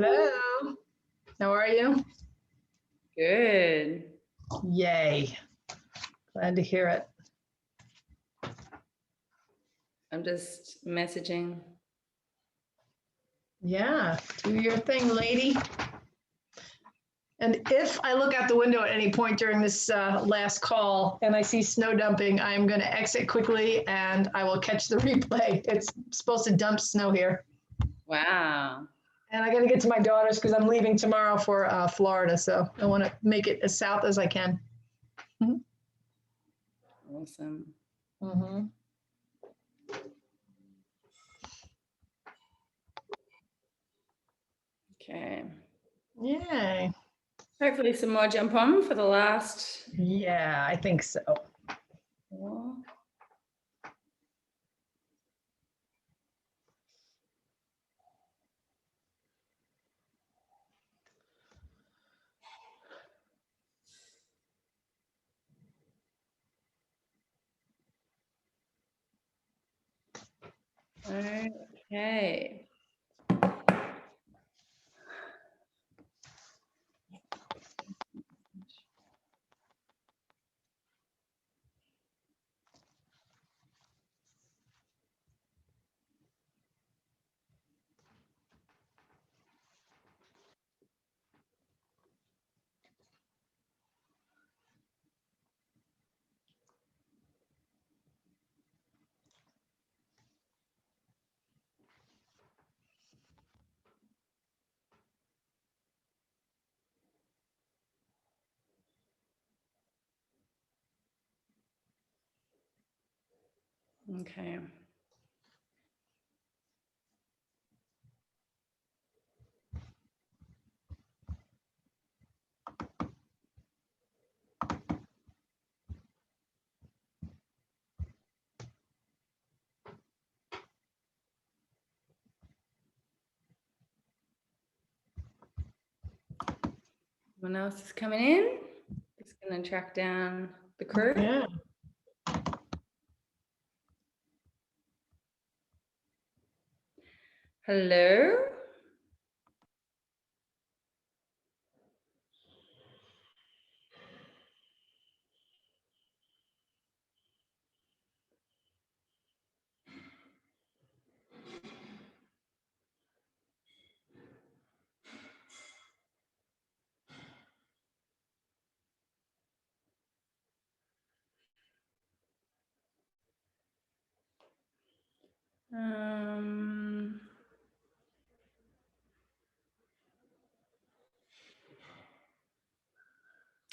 Hello. How are you? Good. Yay. Glad to hear it. I'm just messaging. Yeah, do your thing, lady. And if I look out the window at any point during this last call and I see snow dumping, I'm going to exit quickly and I will catch the replay. It's supposed to dump snow here. Wow. And I got to get to my daughter's because I'm leaving tomorrow for Florida. So I want to make it as south as I can. Awesome. Mm-hmm. Okay. Yay. Hopefully some more jump on for the last. Yeah, I think so. Four. Okay. Okay. Someone else is coming in. Just going to track down the crew. Yeah. Hello.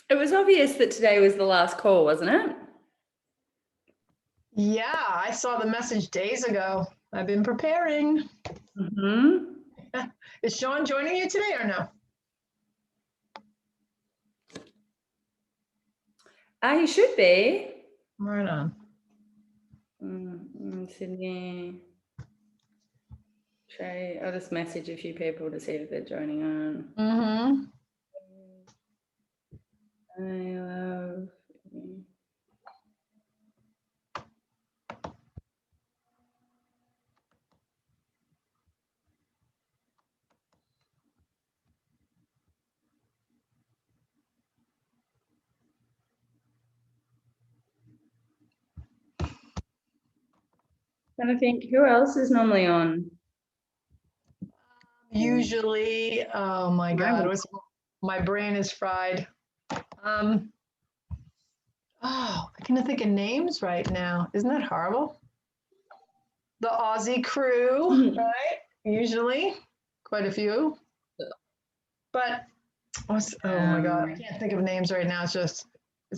It was obvious that today was the last call, wasn't it? Yeah, I saw the message days ago. I've been preparing. Mm-hmm. Is Sean joining you today or no? He should be. Right on. Sydney. Trey, I'll just message a few people to see if they're joining on. Mm-hmm. I love you. And I think who else is normally on? Usually, oh my God, my brain is fried. I can't think of names right now. Isn't that horrible? The Aussie crew, right? Usually, quite a few. But oh my God, I can't think of names right now. It's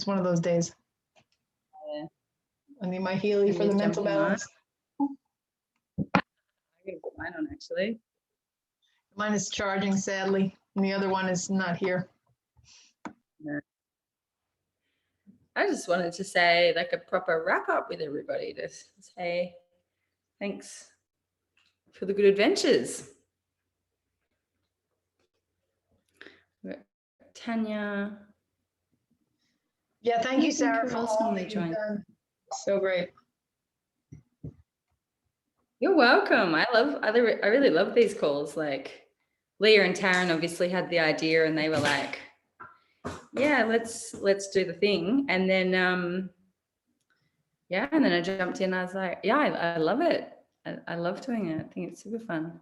one of those days. Yeah. I need my Healy for the mental balance. I gotta put mine on actually. Mine is charging, sadly, and the other one is not here. Yeah. I just wanted to say like a proper wrap up with everybody to say thanks for the good adventures. Tanya. Yeah, thank you, Sarah, who for else all normally that you've joins? done. So great. You're welcome. I really love these calls. Like Leah and Taryn obviously had the idea, and they were like, yeah, let's do the thing. And then and then I jumped in. I was like, yeah, I love it. I love doing it. I think it's super fun.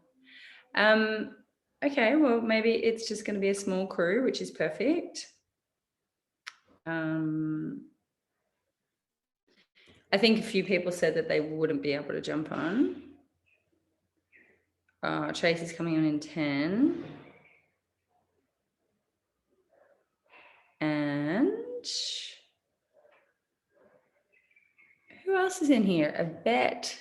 Okay, well, maybe it's just going to be a small crew, which is perfect. I think a few people said that they wouldn't be able to jump on. Tracy's coming on in 10. And who else is in here? I bet.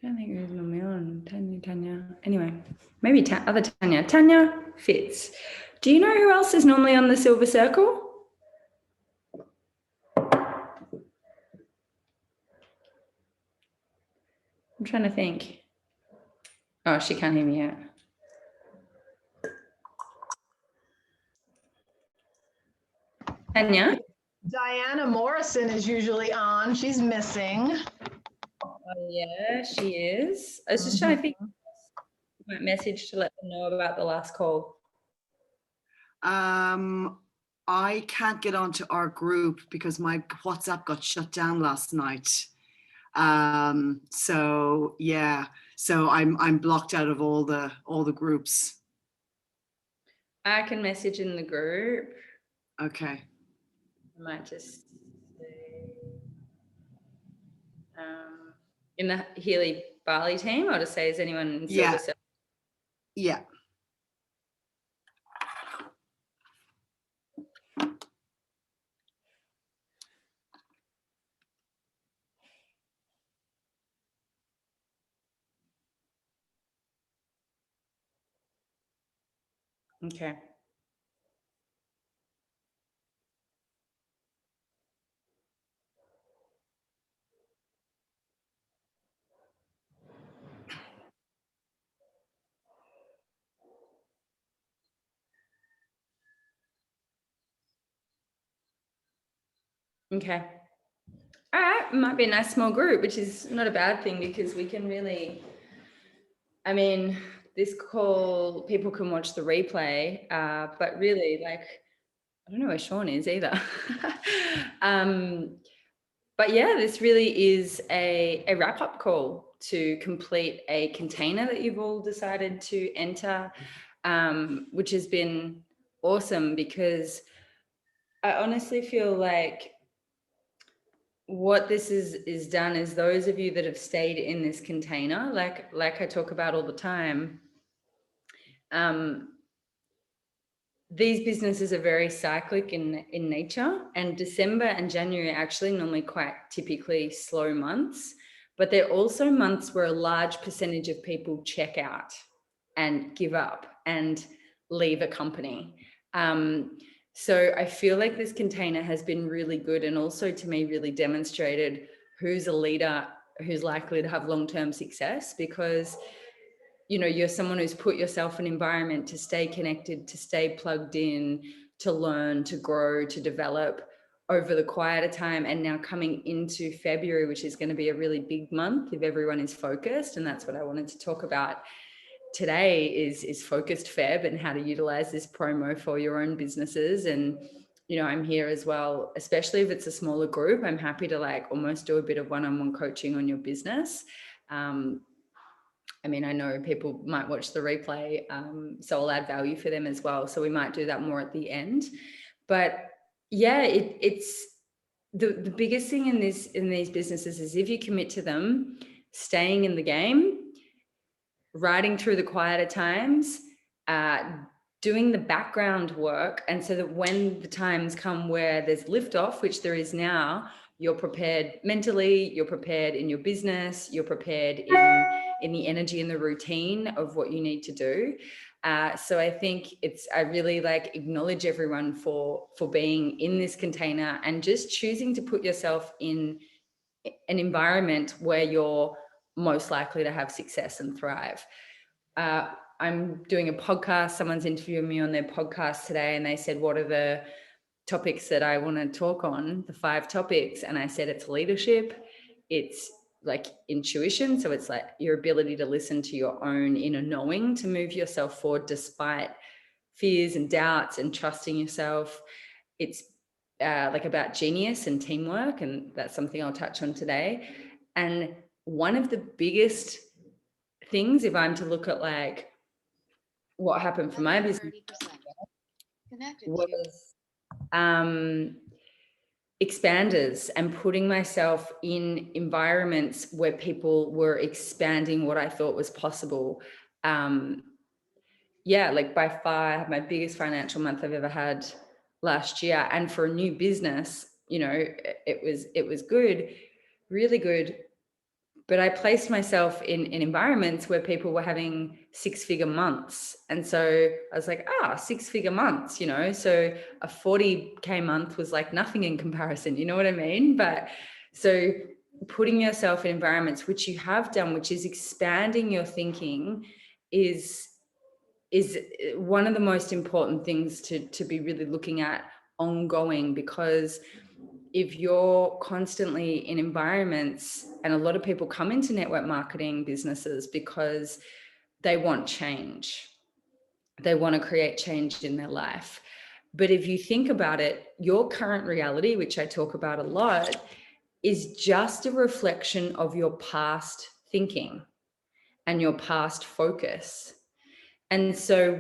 I don't think there's Mamil and Tanya. Anyway, maybe other Tanya. Tanya Fitz. Do you know who else is normally on the Silver Circle? I'm trying to think. Oh, she can't hear me yet. Tanya? Diana Morrison is usually on. She's missing. Oh, yeah, she is. I was just trying to think my message to let them know about the last call. I can't get onto our group because my WhatsApp got shut down last night. So yeah, so I'm blocked out of all the groups. I can message in the group. Okay. I might just say, in the Healy Barley team, I'll just say, is anyone in Silver Circle? Yeah. Okay. Okay. All right. Might be a nice small group, which is not a bad thing because we can really, I mean, this call, people can watch the replay, but really, like, I don't know where Sean is either. But yeah, this really is a wrap-up call to complete a container that you've all decided to enter, which has been awesome because I honestly feel like what this is done is those of you that have stayed in this container, like I talk about all the time, these businesses are very cyclic in nature, and December and January are actually normally quite typically slow months, but they're also months where a large percentage of people check out and give up and leave a company. So I feel like this container has been really good, and also to me really demonstrated who's a leader who's likely to have long-term success, because you're someone who's put yourself in an environment to stay connected, to stay plugged in, to learn, to grow, to develop over the quieter time. And now coming into February, which is going to be a really big month if everyone is focused. And that's what I wanted to talk about today is focused Feb and how to utilize this promo for your own businesses. And, I'm here as well, especially if it's a smaller group. I'm happy to almost do a bit of one-on-one coaching on your business. I know people might watch the replay, so I'll add value for them as well. So we might do that more at the end. But yeah, it's the biggest thing in these businesses is if you commit to them, staying in the game, riding through the quieter times, doing the background work, and so that when the times come where there's liftoff, which there is now, you're prepared mentally, you're prepared in your business, you're prepared in the energy and the routine of what you need to do. So I think I really acknowledge everyone for being in this container and just choosing to put yourself in an environment where you're most likely to have success and thrive. I'm doing a podcast. Someone's interviewing me on their podcast today, and they said, what are the topics that I want to talk on, the 5 topics? And I said, it's leadership, it's like intuition. So it's like your ability to listen to your own inner knowing to move yourself forward despite fears and doubts, and trusting yourself. It's like about genius and teamwork, and that's something I'll touch on today. And one of the biggest things, if I'm to look at like what happened for my business, was expanders and putting myself in environments where people were expanding what I thought was possible. Like by far I had my biggest financial month I've ever had last year. And for a new business, it was good, really good. But I placed myself in environments where people were having 6-figure months. And so I was like, 6-figure months, so a 40K month was like nothing in comparison, you know what I mean? But so putting yourself in environments, which you have done, which is expanding your thinking, is one of the most important things to be really looking at ongoing. Because if you're constantly in environments, and a lot of people come into network marketing businesses because they want change, they want to create change in their life. But if you think about it, your current reality, which I talk about a lot, is just a reflection of your past thinking and your past focus. And so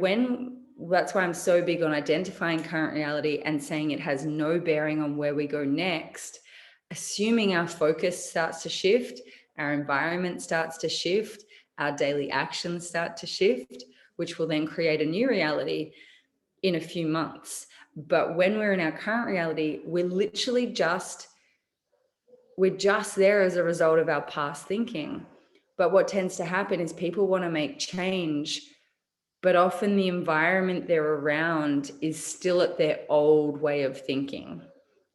that's why I'm so big on identifying current reality and saying it has no bearing on where we go next. Assuming our focus starts to shift, our environment starts to shift, our daily actions start to shift, which will then create a new reality in a few months. But when we're in our current reality, we're just there as a result of our past thinking. But what tends to happen is people want to make change, but often the environment they're around is still at their old way of thinking.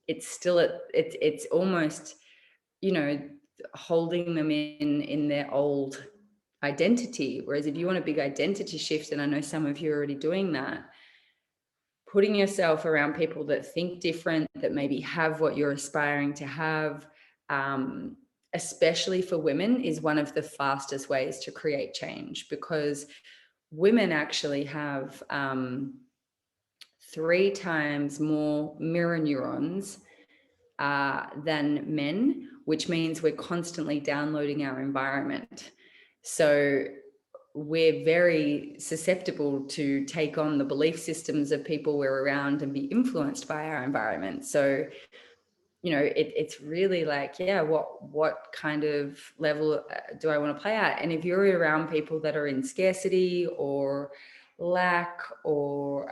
It's still it's almost, holding them in their old identity. Whereas if you want a big identity shift, and I know some of you are already doing that, putting yourself around people that think different, that maybe have what you're aspiring to have, especially for women, is one of the fastest ways to create change. Because women actually have 3 times more mirror neurons than men, which means we're constantly downloading our environment. So we're very susceptible to take on the belief systems of people we're around and be influenced by our environment. So it's really like, what kind of level do I want to play at? And if you're around people that are in scarcity or lack, or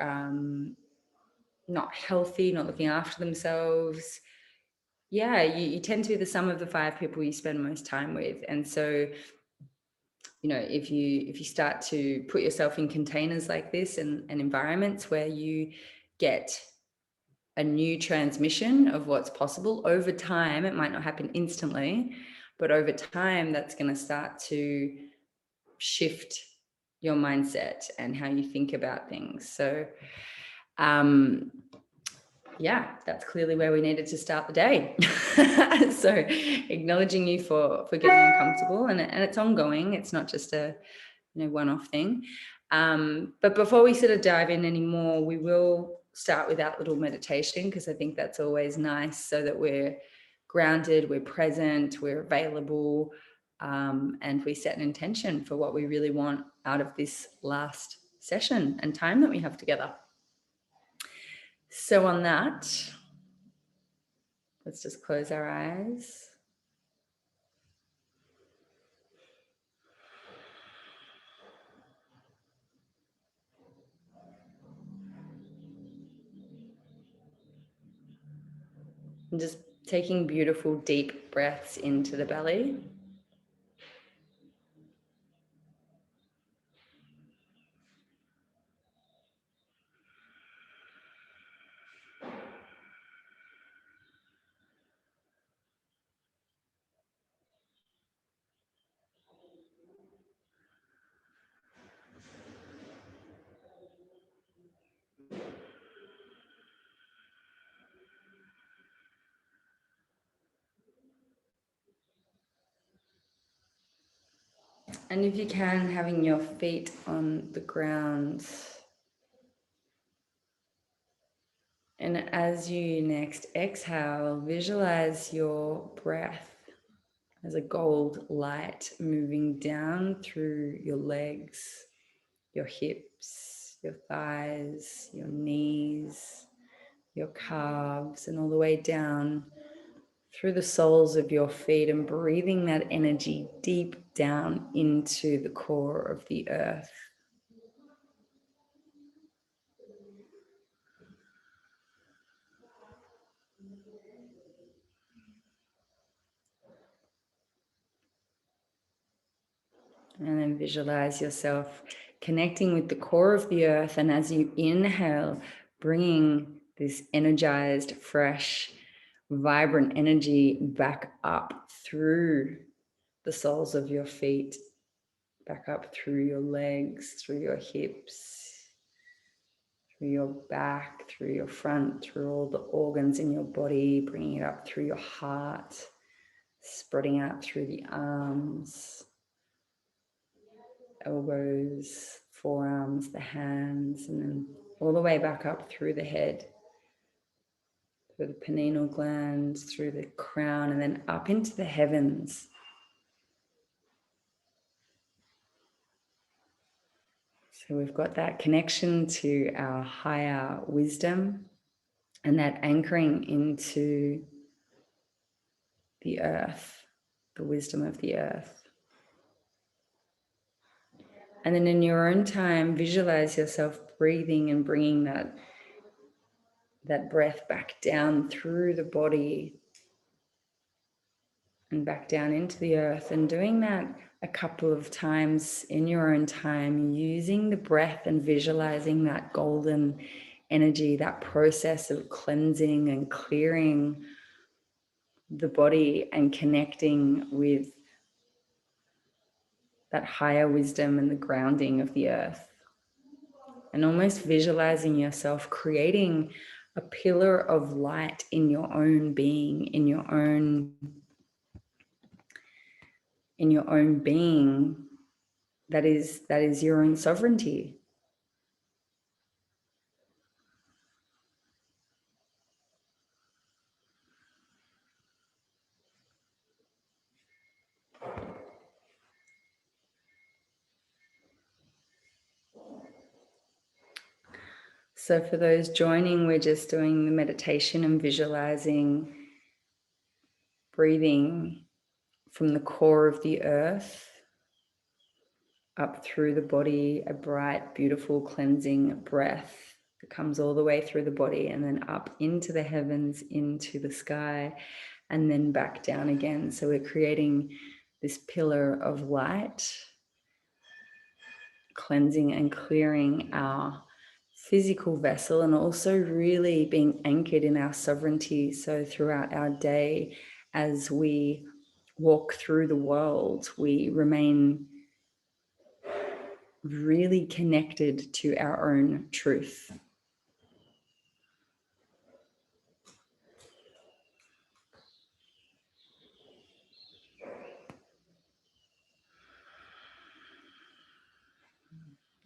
not healthy, not looking after themselves, you tend to be the sum of the 5 people you spend most time with. And so, if you start to put yourself in containers like this, and environments where you get a new transmission of what's possible over time, it might not happen instantly, but over time, that's going to start to shift your mindset and how you think about things. So, that's clearly where we needed to start the day. So acknowledging you for getting uncomfortable, and it's ongoing. It's not just a one-off thing. But before we sort of dive in anymore, we will start with that little meditation, because I think that's always nice, so that we're grounded, we're present, we're available, and we set an intention for what we really want out of this last session and time that we have together. So on that, let's just close our eyes. And just taking beautiful, deep breaths into the belly. And if you can, having your feet on the ground. And as you next exhale, visualize your breath as a gold light moving down through your legs, your hips, your thighs, your knees, your calves, and all the way down through the soles of your feet, and breathing that energy deep down into the core of the earth. And then visualize yourself connecting with the core of the earth. And as you inhale, bringing this energized, fresh, vibrant energy back up through the soles of your feet, back up through your legs, through your hips, through your back, through your front, through all the organs in your body, bringing it up through your heart, spreading out through the arms, elbows, forearms, the hands, and then all the way back up through the head, through the pineal glands, through the crown, and then up into the heavens. So we've got that connection to our higher wisdom and that anchoring into the earth, the wisdom of the earth. And then in your own time, visualize yourself breathing and bringing that breath back down through the body and back down into the earth, and doing that a couple of times in your own time, using the breath and visualizing that golden energy, that process of cleansing and clearing the body and connecting with that higher wisdom and the grounding of the earth. And almost visualizing yourself creating a pillar of light in your own being, in your own being that is your own sovereignty. So for those joining, we're just doing the meditation and visualizing, breathing from the core of the earth up through the body, a bright, beautiful, cleansing breath that comes all the way through the body and then up into the heavens, into the sky, and then back down again. So we're creating this pillar of light, cleansing and clearing our physical vessel, and also really being anchored in our sovereignty. So throughout our day, as we walk through the world, we remain really connected to our own truth.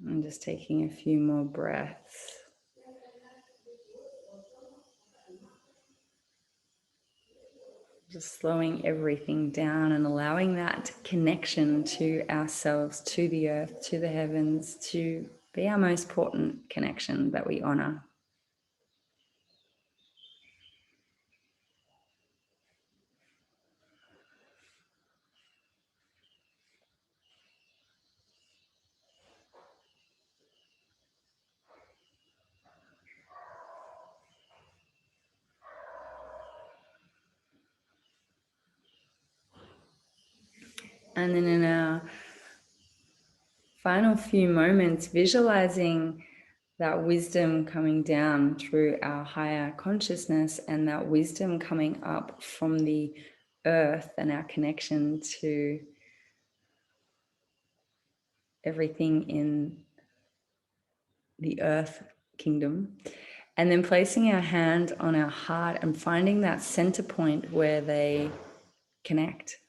I'm just taking a few more breaths. Just slowing everything down and allowing that connection to ourselves, to the earth, to the heavens, to be our most important connection that we honor. And then in our final few moments, visualizing that wisdom coming down through our higher consciousness and that wisdom coming up from the earth and our connection to everything in the earth kingdom. And then placing our hand on our heart and finding that center point where they connect.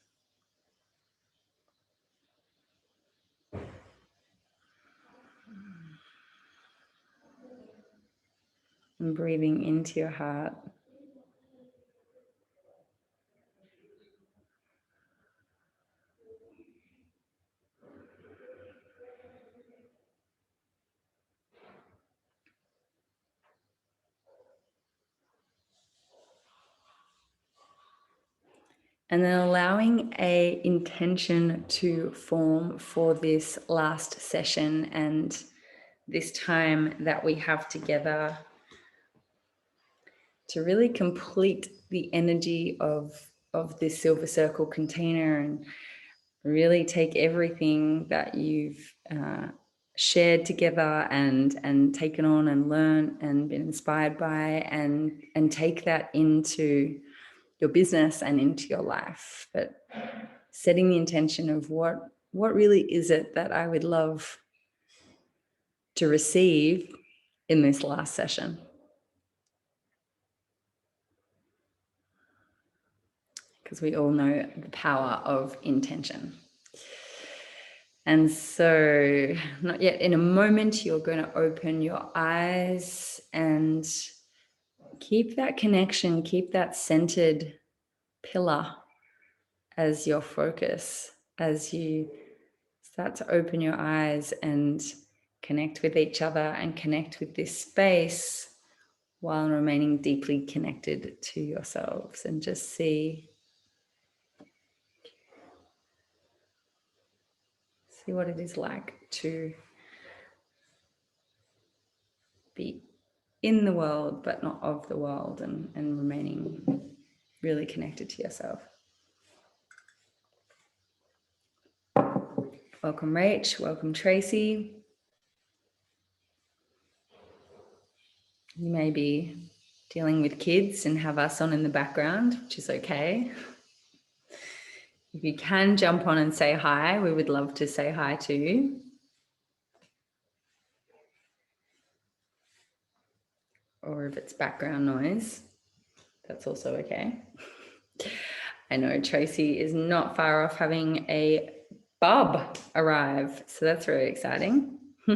And breathing into your heart. And then allowing a intention to form for this last session and this time that we have together to really complete the energy of this silver circle container and really take everything that you've shared together and taken on and learned and been inspired by and take that into your business and into your life. But setting the intention of what really is it that I would love to receive in this last session. Because we all know the power of intention. And so, not yet, in a moment, you're going to open your eyes and keep that connection, keep that centered pillar as your focus, as you start to open your eyes and connect with each other and connect with this space while remaining deeply connected to yourselves, and just see what it is like to be in the world but not of the world, and remaining really connected to yourself. Welcome Rach, welcome Tracy. You may be dealing with kids and have us on in the background, which is okay. If you can jump on and say hi, we would love to say hi to you. Or if it's background noise, that's also okay. I know Tracy is not far off having a bub arrive, so that's very exciting. So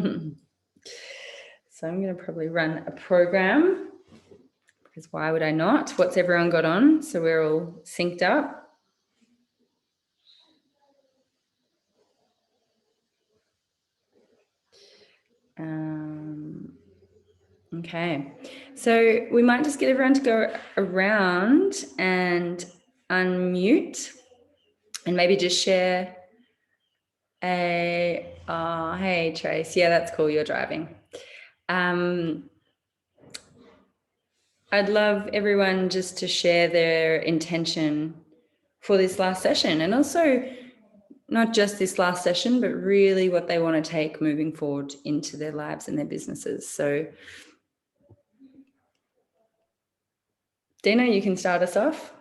I'm going to probably run a program, because why would I not? What's everyone got on? So we're all synced up. Okay, so we might just get everyone to go around and unmute and maybe just share a, hey Trace, yeah, that's cool, you're driving. I'd love everyone just to share their intention for this last session, and also not just this last session, but really what they want to take moving forward into their lives and their businesses. So Dina, you can start us off.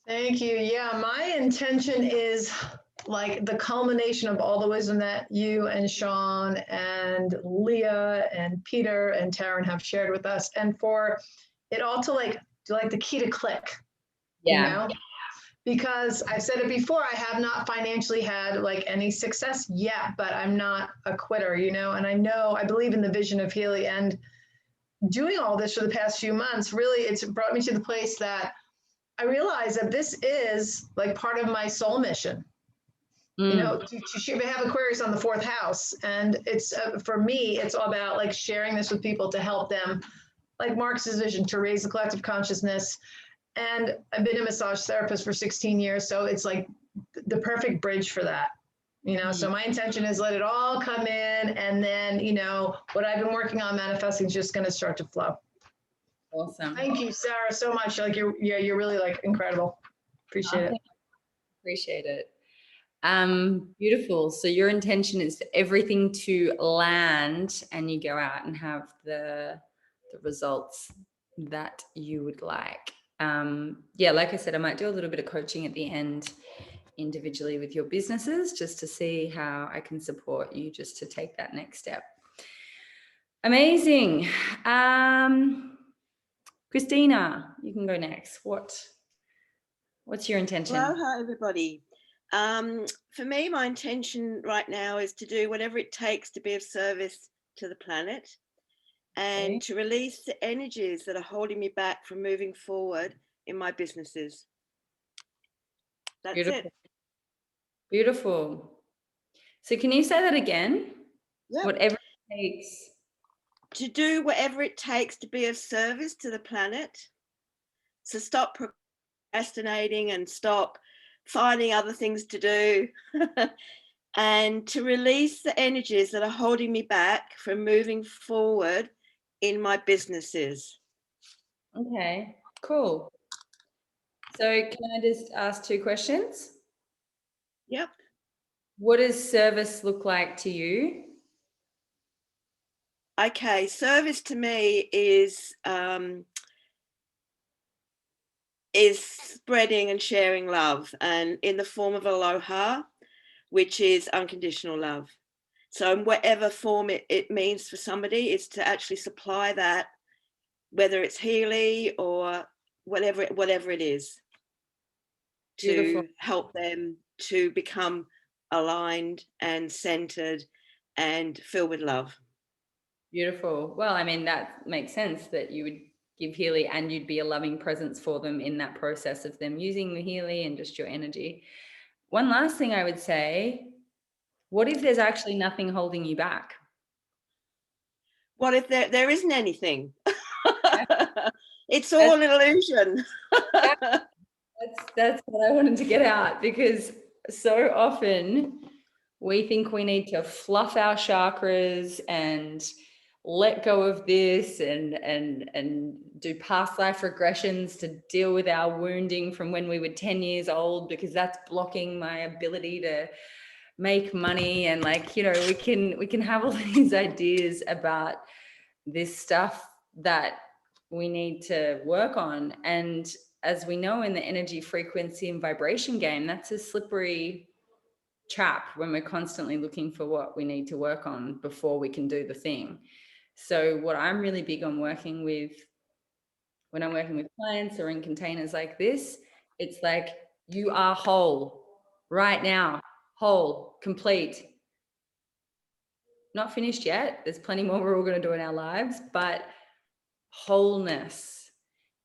Thank you. Yeah, my intention is like the culmination of all the wisdom that you and Sean and Leah and Peter and Taryn have shared with us, and for it all to like the key to click, you know? Because I've said it before, I have not financially had like any success yet, but I'm not a quitter, you know? And I believe in the vision of Healy, and doing all this for the past few months, really, it's brought me to the place that I realize that this is like part of my soul mission. You know, to have Aquarius on the 4th house. And it's, for me, it's all about like sharing this with people to help them, like Mark's vision, to raise the collective consciousness. And I've been a massage therapist for 16 years. So it's like the perfect bridge for that, you know? So my intention is let it all come in. And then, you know, what I've been working on manifesting is just going to start to flow. Awesome. Thank you, Sarah, so much. Like you're really like incredible. Appreciate it. Appreciate it. Beautiful. So your intention is for everything to land and you go out and have the results that you would like. Yeah, like I said, I might do a little bit of coaching at the end individually with your businesses, just to see how I can support you just to take that next step. Amazing. Christina, you can go next. What's your intention? Hello, hi everybody. For me, my intention right now is to do whatever it takes to be of service to the planet. and Okay. to release the energies that are holding me back from moving forward in my businesses. That's Beautiful. it. Beautiful. So can you say that again? Yep. Whatever it takes. To do whatever it takes to be of service to the planet. So stop procrastinating and stop finding other things to do. And to release the energies that are holding me back from moving forward in my businesses. Okay, cool. So can I just ask 2 questions? Yep. What does service look like to you? Okay, service to me is spreading and sharing love, and in the form of aloha, which is unconditional love. So in whatever form it means for somebody, is to actually supply that, whether it's Healy or whatever it is, Beautiful. to help them to become aligned and centered and filled with love. Beautiful. Well, I mean, that makes sense that you would give Healy and you'd be a loving presence for them in that process of them using the Healy and just your energy. One last thing I would say, what if there's actually nothing holding you back? What if there isn't anything? It's all an illusion. That's what I wanted to get out, because so often we think we need to fluff our chakras and let go of this and do past life regressions to deal with our wounding from when we were 10 years old, because that's blocking my ability to make money. And like, you know, we can have all these ideas about this stuff that we need to work on. And as we know in the energy, frequency and vibration game, that's a slippery trap when we're constantly looking for what we need to work on before we can do the thing. So what I'm really big on working with, when I'm working with clients or in containers like this, it's like, you are whole right now, whole, complete. Not finished yet. There's plenty more we're all going to do in our lives, but wholeness.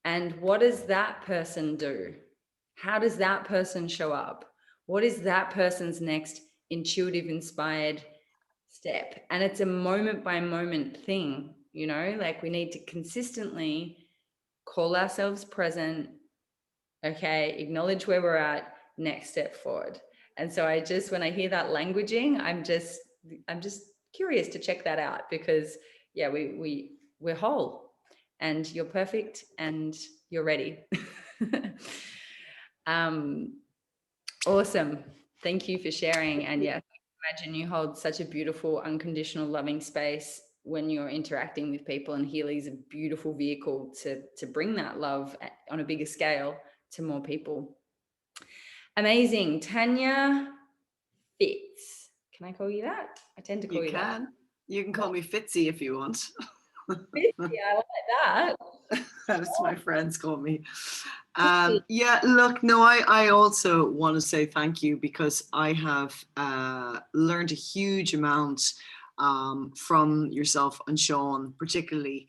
And what does that person do? How does that person show up? What is that person's next intuitive, inspired step? And it's a moment by moment thing, you know, like we need to consistently call ourselves present, okay, acknowledge where we're at, next step forward. And so I just, when I hear that languaging, I'm just curious to check that out, because yeah, we're whole and you're perfect and you're ready. Awesome. Thank you for sharing. And yeah, imagine you hold such a beautiful, unconditional, loving space when you're interacting with people, and Healy's a beautiful vehicle to bring that love on a bigger scale to more people. Amazing. Tanya Fitz. Can I call you that? I tend to call you that. You can call me Fitzy if you want. Fitzy, I like that. That's my friends call me. Yeah, look, no, I also want to say thank you, because I have learned a huge amount from yourself and Sean, particularly.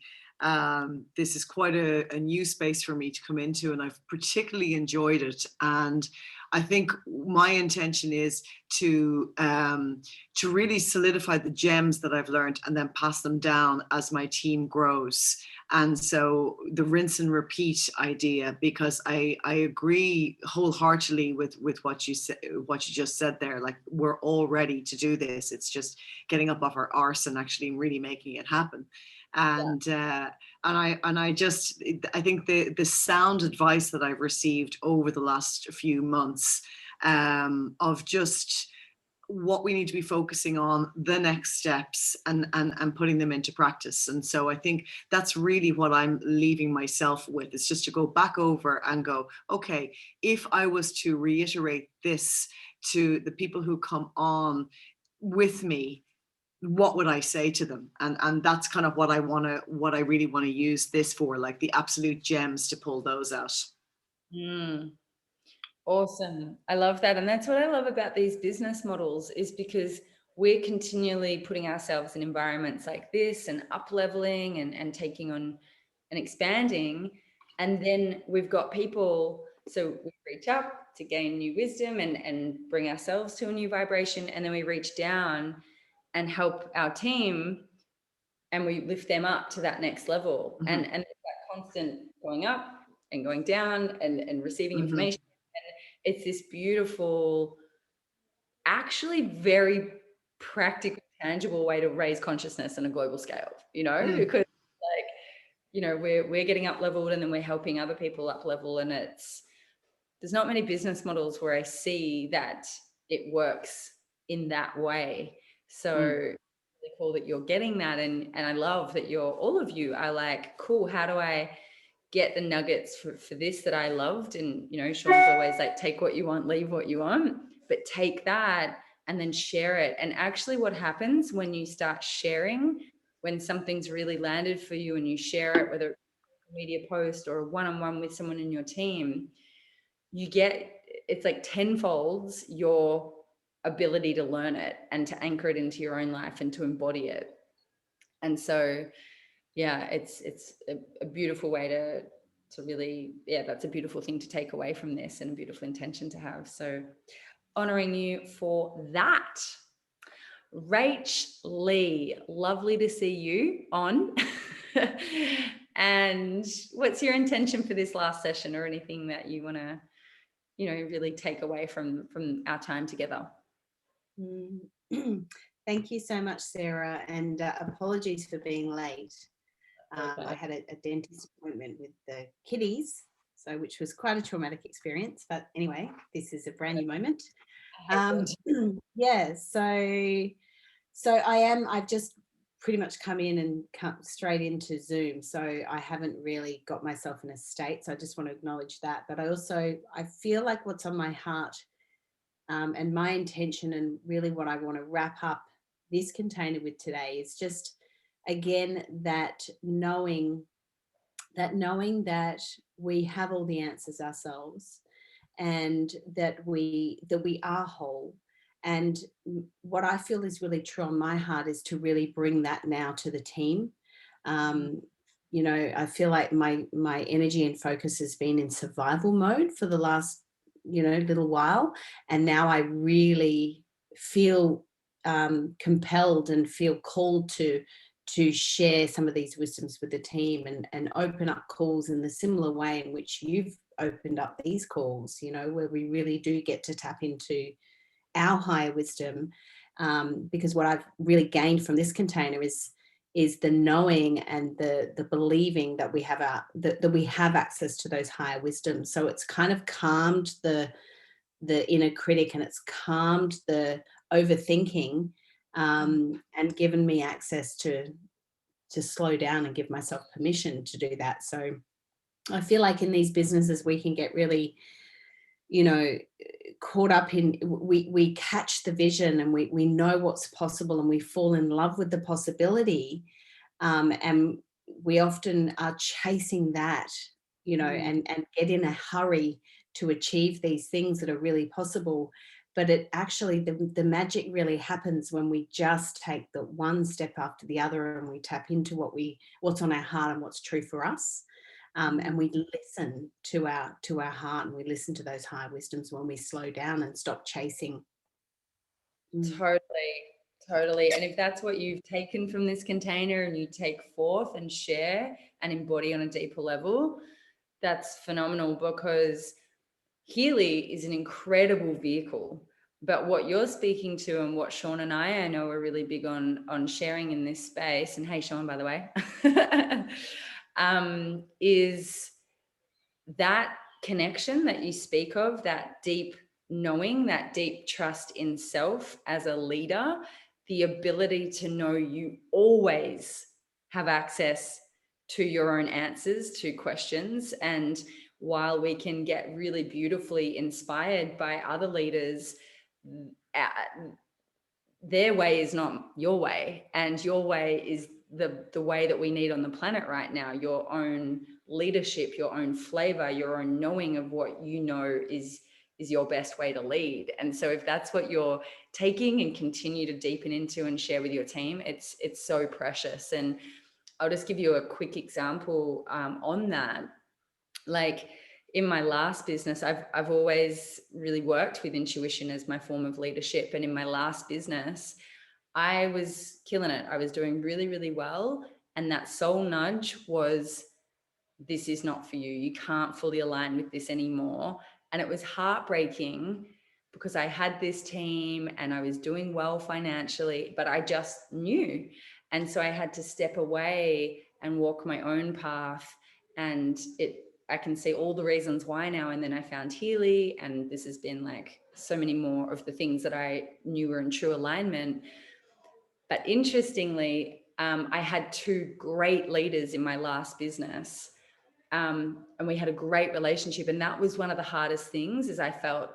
This is quite a new space for me to come into, and I've particularly enjoyed it. And I think my intention is to really solidify the gems that I've learned and then pass them down as my team grows. And so the rinse and repeat idea, because I agree wholeheartedly with what you said, what you just said there. Like, we're all ready to do this. It's just getting up off our arse and actually really making it happen. And I think the sound advice that I've received over the last few months of just what we need to be focusing on, the next steps, and putting them into practice. And so I think that's really what I'm leaving myself with. It's just to go back over and go, okay, if I was to reiterate this to the people who come on with me, what would I say to them? And that's kind of what I really want to use this for, like the absolute gems, to pull those out. Awesome. I love that. And that's what I love about these business models, is because we're continually putting ourselves in environments like this and up leveling and taking on and expanding. And then we've got people, so we reach up to gain new wisdom and bring ourselves to a new vibration. And then we reach down and help our team and we lift them up to that next level. And that constant going up and going down and receiving information. And it's this beautiful, actually very practical, tangible way to raise consciousness on a global scale, because like, we're getting up leveled and then we're helping other people up level. And there's not many business models where I see that it works in that way. So really cool that you're getting that. And I love that all of you are like, cool, how do I get the nuggets for this that I loved? And, Sean's always like, take what you want, leave what you want, but take that and then share it. And actually what happens when you start sharing, when something's really landed for you and you share it, whether it's a media post or a one-on-one with someone in your team, it's like tenfolds your ability to learn it and to anchor it into your own life and to embody it. And so, yeah, it's a beautiful way to really, that's a beautiful thing to take away from this and a beautiful intention to have. So honoring you for that. Rach Lee, lovely to see you on. And what's your intention for this last session, or anything that you want to, really take away from our time together? Thank you so much, Sarah, and apologies for being late. Okay. I had a dentist appointment with the kiddies, which was quite a traumatic experience. But anyway, this is a brand new moment. Yeah, so I've just pretty much come in and come straight into Zoom. So I haven't really got myself in a state. So I just want to acknowledge that. But I feel like what's on my heart and my intention, and really what I want to wrap up this container with today, is just, again, that knowing that we have all the answers ourselves, and that we are whole. And what I feel is really true on my heart is to really bring that now to the team. I feel like my energy and focus has been in survival mode for the last little while, and now I really feel compelled and feel called to share some of these wisdoms with the team and open up calls in the similar way in which you've opened up these calls, where we really do get to tap into our higher wisdom, because what I've really gained from this container is the knowing and the believing that we have that we have access to those higher wisdoms. So it's kind of calmed the inner critic, and it's calmed the overthinking, and given me access to slow down and give myself permission to do that. So I feel like in these businesses we can get really caught up in, we catch the vision, and we know what's possible, and we fall in love with the possibility, and we often are chasing that, and get in a hurry to achieve these things that are really possible. But it actually, the magic really happens when we just take the one step after the other, and we tap into what's on our heart and what's true for us. And we listen to our heart, and we listen to those higher wisdoms when we slow down and stop chasing. Totally. And if that's what you've taken from this container and you take forth and share and embody on a deeper level, that's phenomenal, because Healy is an incredible vehicle. But what you're speaking to, and what Sean and I know are really big on sharing in this space, and hey, Sean, by the way, is that connection that you speak of, that deep knowing, that deep trust in self as a leader, the ability to know you always have access to your own answers to questions. And while we can get really beautifully inspired by other leaders, their way is not your way, and your way is the way that we need on the planet right now. Your own leadership, your own flavor, your own knowing of what is your best way to lead. And so if that's what you're taking and continue to deepen into and share with your team, it's so precious. And I'll just give you a quick example on that. Like in my last business, I've always really worked with intuition as my form of leadership. And in my last business, I was killing it. I was doing really, really well. And that soul nudge was, this is not for you. You can't fully align with this anymore. And it was heartbreaking because I had this team and I was doing well financially, but I just knew. And so I had to step away and walk my own path. And I can see all the reasons why now. And then I found Healy, and this has been like so many more of the things that I knew were in true alignment. But interestingly, I had two great leaders in my last business, and we had a great relationship. And that was one of the hardest things, is I felt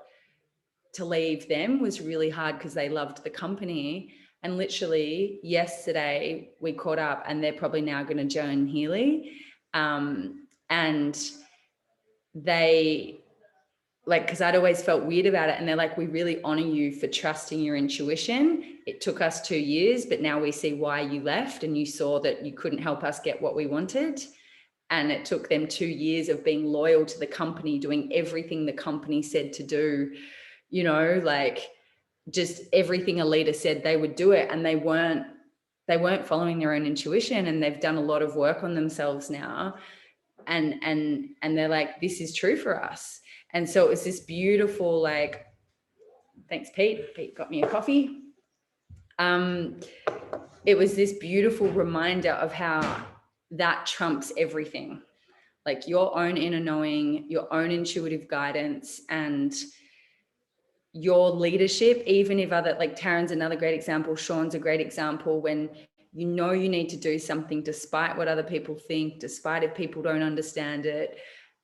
to leave them was really hard because they loved the company. And literally yesterday we caught up, and they're probably now going to join Healy. And they, like, because I'd always felt weird about it, and they're like, we really honor you for trusting your intuition. It took us 2 years, but now we see why you left, and you saw that you couldn't help us get what we wanted. And it took them 2 years of being loyal to the company, doing everything the company said to do, you know, like just everything a leader said they would do it. And they weren't following their own intuition, and they've done a lot of work on themselves now. And they're like, this is true for us. And so it was this beautiful, like, thanks, Pete. Pete got me a coffee. It was this beautiful reminder of how that trumps everything. Like your own inner knowing, your own intuitive guidance, and your leadership, even if other, like Taryn's another great example, Sean's a great example, when you know you need to do something despite what other people think, despite if people don't understand it.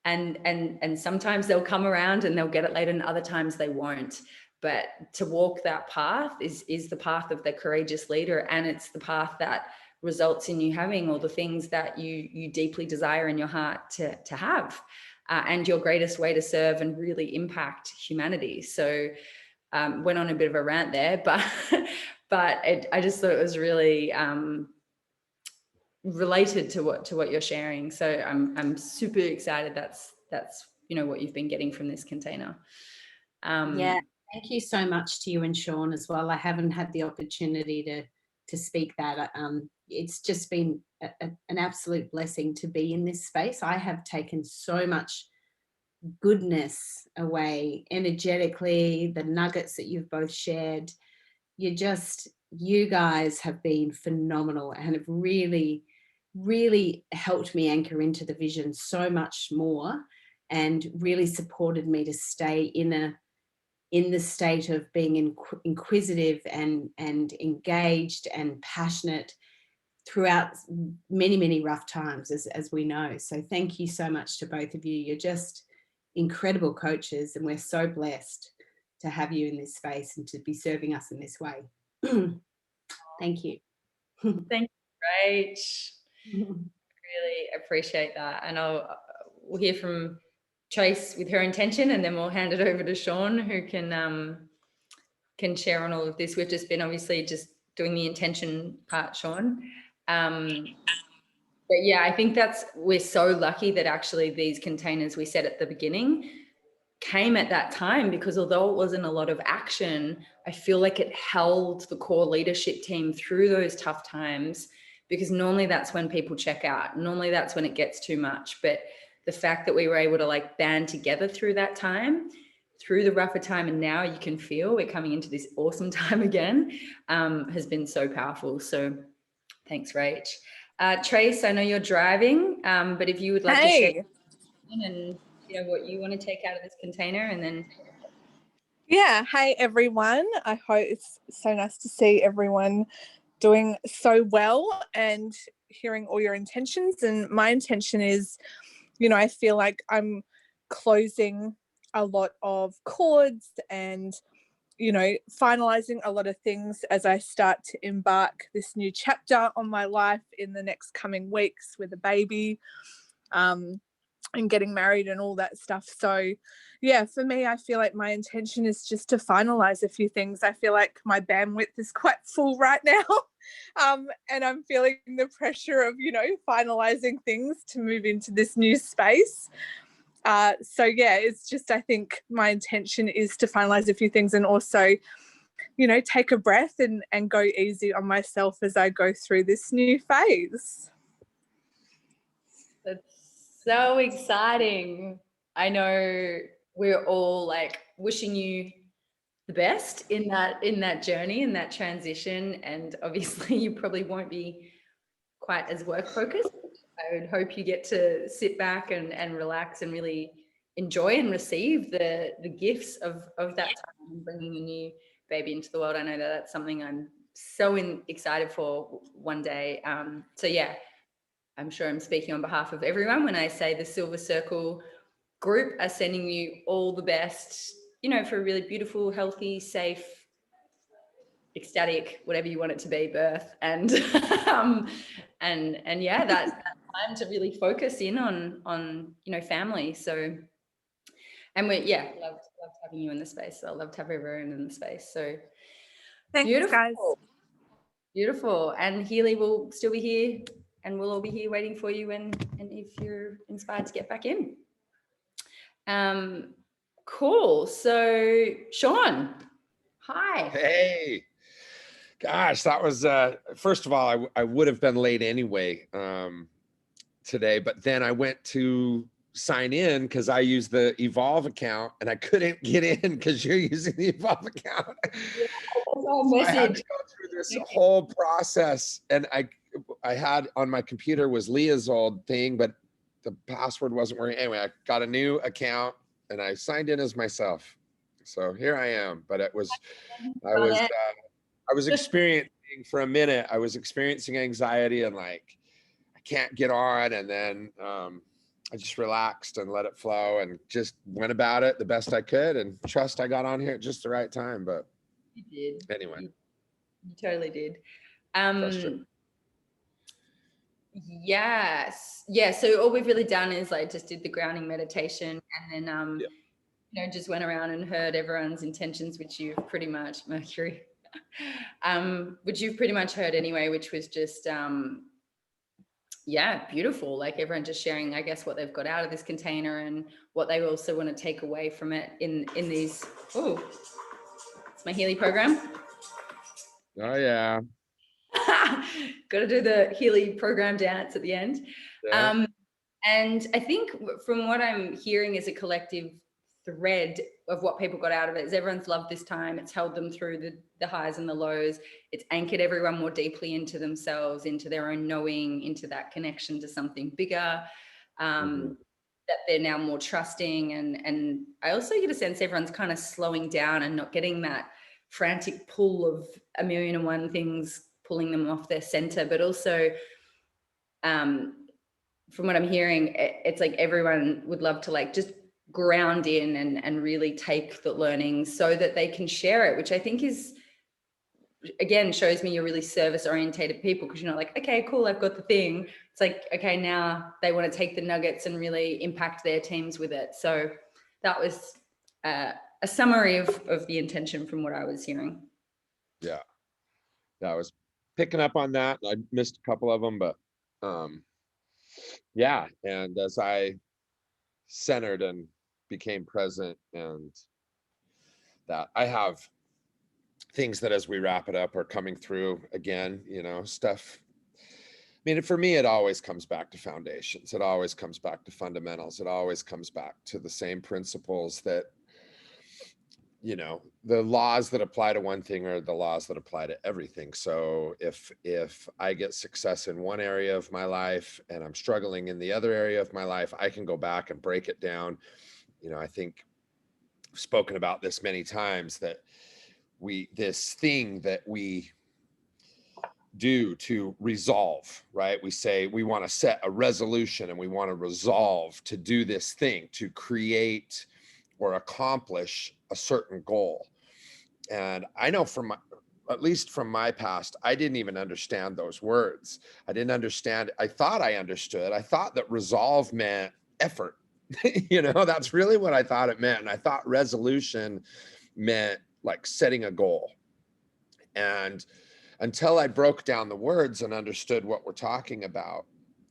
And sometimes they'll come around and they'll get it later, and other times they won't. But to walk that path is the path of the courageous leader, and it's the path that results in you having all the things that you deeply desire in your heart to have, and your greatest way to serve and really impact humanity. So went on a bit of a rant there, but I just thought it was really related to what you're sharing. So I'm super excited. That's you know what you've been getting from this container. Yeah, thank you so much to you and Sean as well. I haven't had the opportunity to speak that. It's just been an absolute blessing to be in this space. I have taken so much goodness away energetically, the nuggets that you've both shared. You guys have been phenomenal and have really, really helped me anchor into the vision so much more, and really supported me to stay in the state of being inquisitive and engaged and passionate throughout many, many rough times, as we know. So thank you so much to both of you. You're just incredible coaches, and we're so blessed to have you in this space and to be serving us in this way. Thank you. Thank you, Rach. Really appreciate that. And we'll hear from Trace with her intention, and then we'll hand it over to Sean, who can share on all of this. We've just been obviously just doing the intention part, Sean. But yeah, I think we're so lucky that actually these containers we said at the beginning came at that time, because although it wasn't a lot of action, I feel like it held the core leadership team through those tough times, because normally that's when people check out. Normally that's when it gets too much. But the fact that we were able to like band together through that time, through the rougher time, and now you can feel we're coming into this awesome time again, has been so powerful. So thanks, Rach. Trace, I know you're driving, but if you would like to share and what you want to take out of this container, and then. Yeah, hey everyone. I hope it's so nice to see everyone doing so well and hearing all your intentions. And my intention is, I feel like I'm closing a lot of chords and finalizing a lot of things as I start to embark this new chapter on my life in the next coming weeks with a baby. and getting married and all that stuff. So yeah, for me, I feel like my intention is just to finalize a few things. I feel like my bandwidth is quite full right now. And I'm feeling the pressure of, finalizing things to move into this new space. So yeah, it's just, I think my intention is to finalize a few things and also, take a breath and go easy on myself as I go through this new phase. That's so exciting. I know we're all like wishing you the best in that journey, in that transition. And obviously you probably won't be quite as work focused. I would hope you get to sit back and relax and really enjoy and receive the gifts of that time, bringing a new baby into the world. I know that that's something I'm so excited for one day. So yeah, I'm sure I'm speaking on behalf of everyone when I say the Silver Circle group are sending you all the best, for a really beautiful, healthy, safe, ecstatic, whatever you want it to be, birth. And and yeah, that time to really focus in on family. So, and loved having you in the space. I love to have everyone in the space. So Thanks, beautiful. guys. Beautiful. And Healy will still be here, and we'll all be here waiting for you and if you're inspired to get back in. Cool. So Sean, hi. Hey, gosh, that was first of all, I would have been late anyway today, but then I went to sign in because I used the Evolve account and I couldn't get in because you're using the Evolve account. So I had to go through this whole process, and I had on my computer was Leah's old thing, but the password wasn't working. Anyway, I got a new account and I signed in as myself. So here I am, but I was experiencing for a minute, I was experiencing anxiety and like, I can't get on. And then I just relaxed and let it flow and just went about it the best I could and trust I got on here at just the right time. But you did. Anyway. You totally did. Yes. Yeah. So all we've really done is like just did the grounding meditation and then, just went around and heard everyone's intentions, which you've pretty much, Mercury, which you've pretty much heard anyway, which was just, beautiful. Like everyone just sharing, I guess, what they've got out of this container and what they also want to take away from it in these, it's my Healy program. Oh yeah. Got to do the Healy program dance at the end. Yeah. And I think from what I'm hearing is a collective thread of what people got out of it is everyone's loved this time. It's held them through the highs and the lows. It's anchored everyone more deeply into themselves, into their own knowing, into that connection to something bigger, that they're now more trusting. And I also get a sense everyone's kind of slowing down and not getting that frantic pull of 1,000,001 things pulling them off their center, but also from what I'm hearing, it's like everyone would love to like just ground in and really take the learnings so that they can share it, which I think is, again, shows me you're really service orientated people, because you're not like, okay, cool, I've got the thing. It's like, okay, now they want to take the nuggets and really impact their teams with it. So that was a summary of the intention from what I was hearing. Yeah. I was picking up on that. I missed a couple of them, but yeah. And as I centered and became present, and that I have things that as we wrap it up are coming through again, stuff. I mean, for me, it always comes back to foundations. It always comes back to fundamentals. It always comes back to the same principles that, the laws that apply to one thing are the laws that apply to everything. So if I get success in one area of my life and I'm struggling in the other area of my life, I can go back and break it down. I think I've spoken about this many times, that this thing that we do to resolve, right? We say we want to set a resolution and we want to resolve to do this thing, to create or accomplish a certain goal. And I know at least from my past, I didn't even understand those words. I didn't understand. I thought I understood. I thought that resolve meant effort. You know, that's really what I thought it meant. And I thought resolution meant like setting a goal. And until I broke down the words and understood what we're talking about,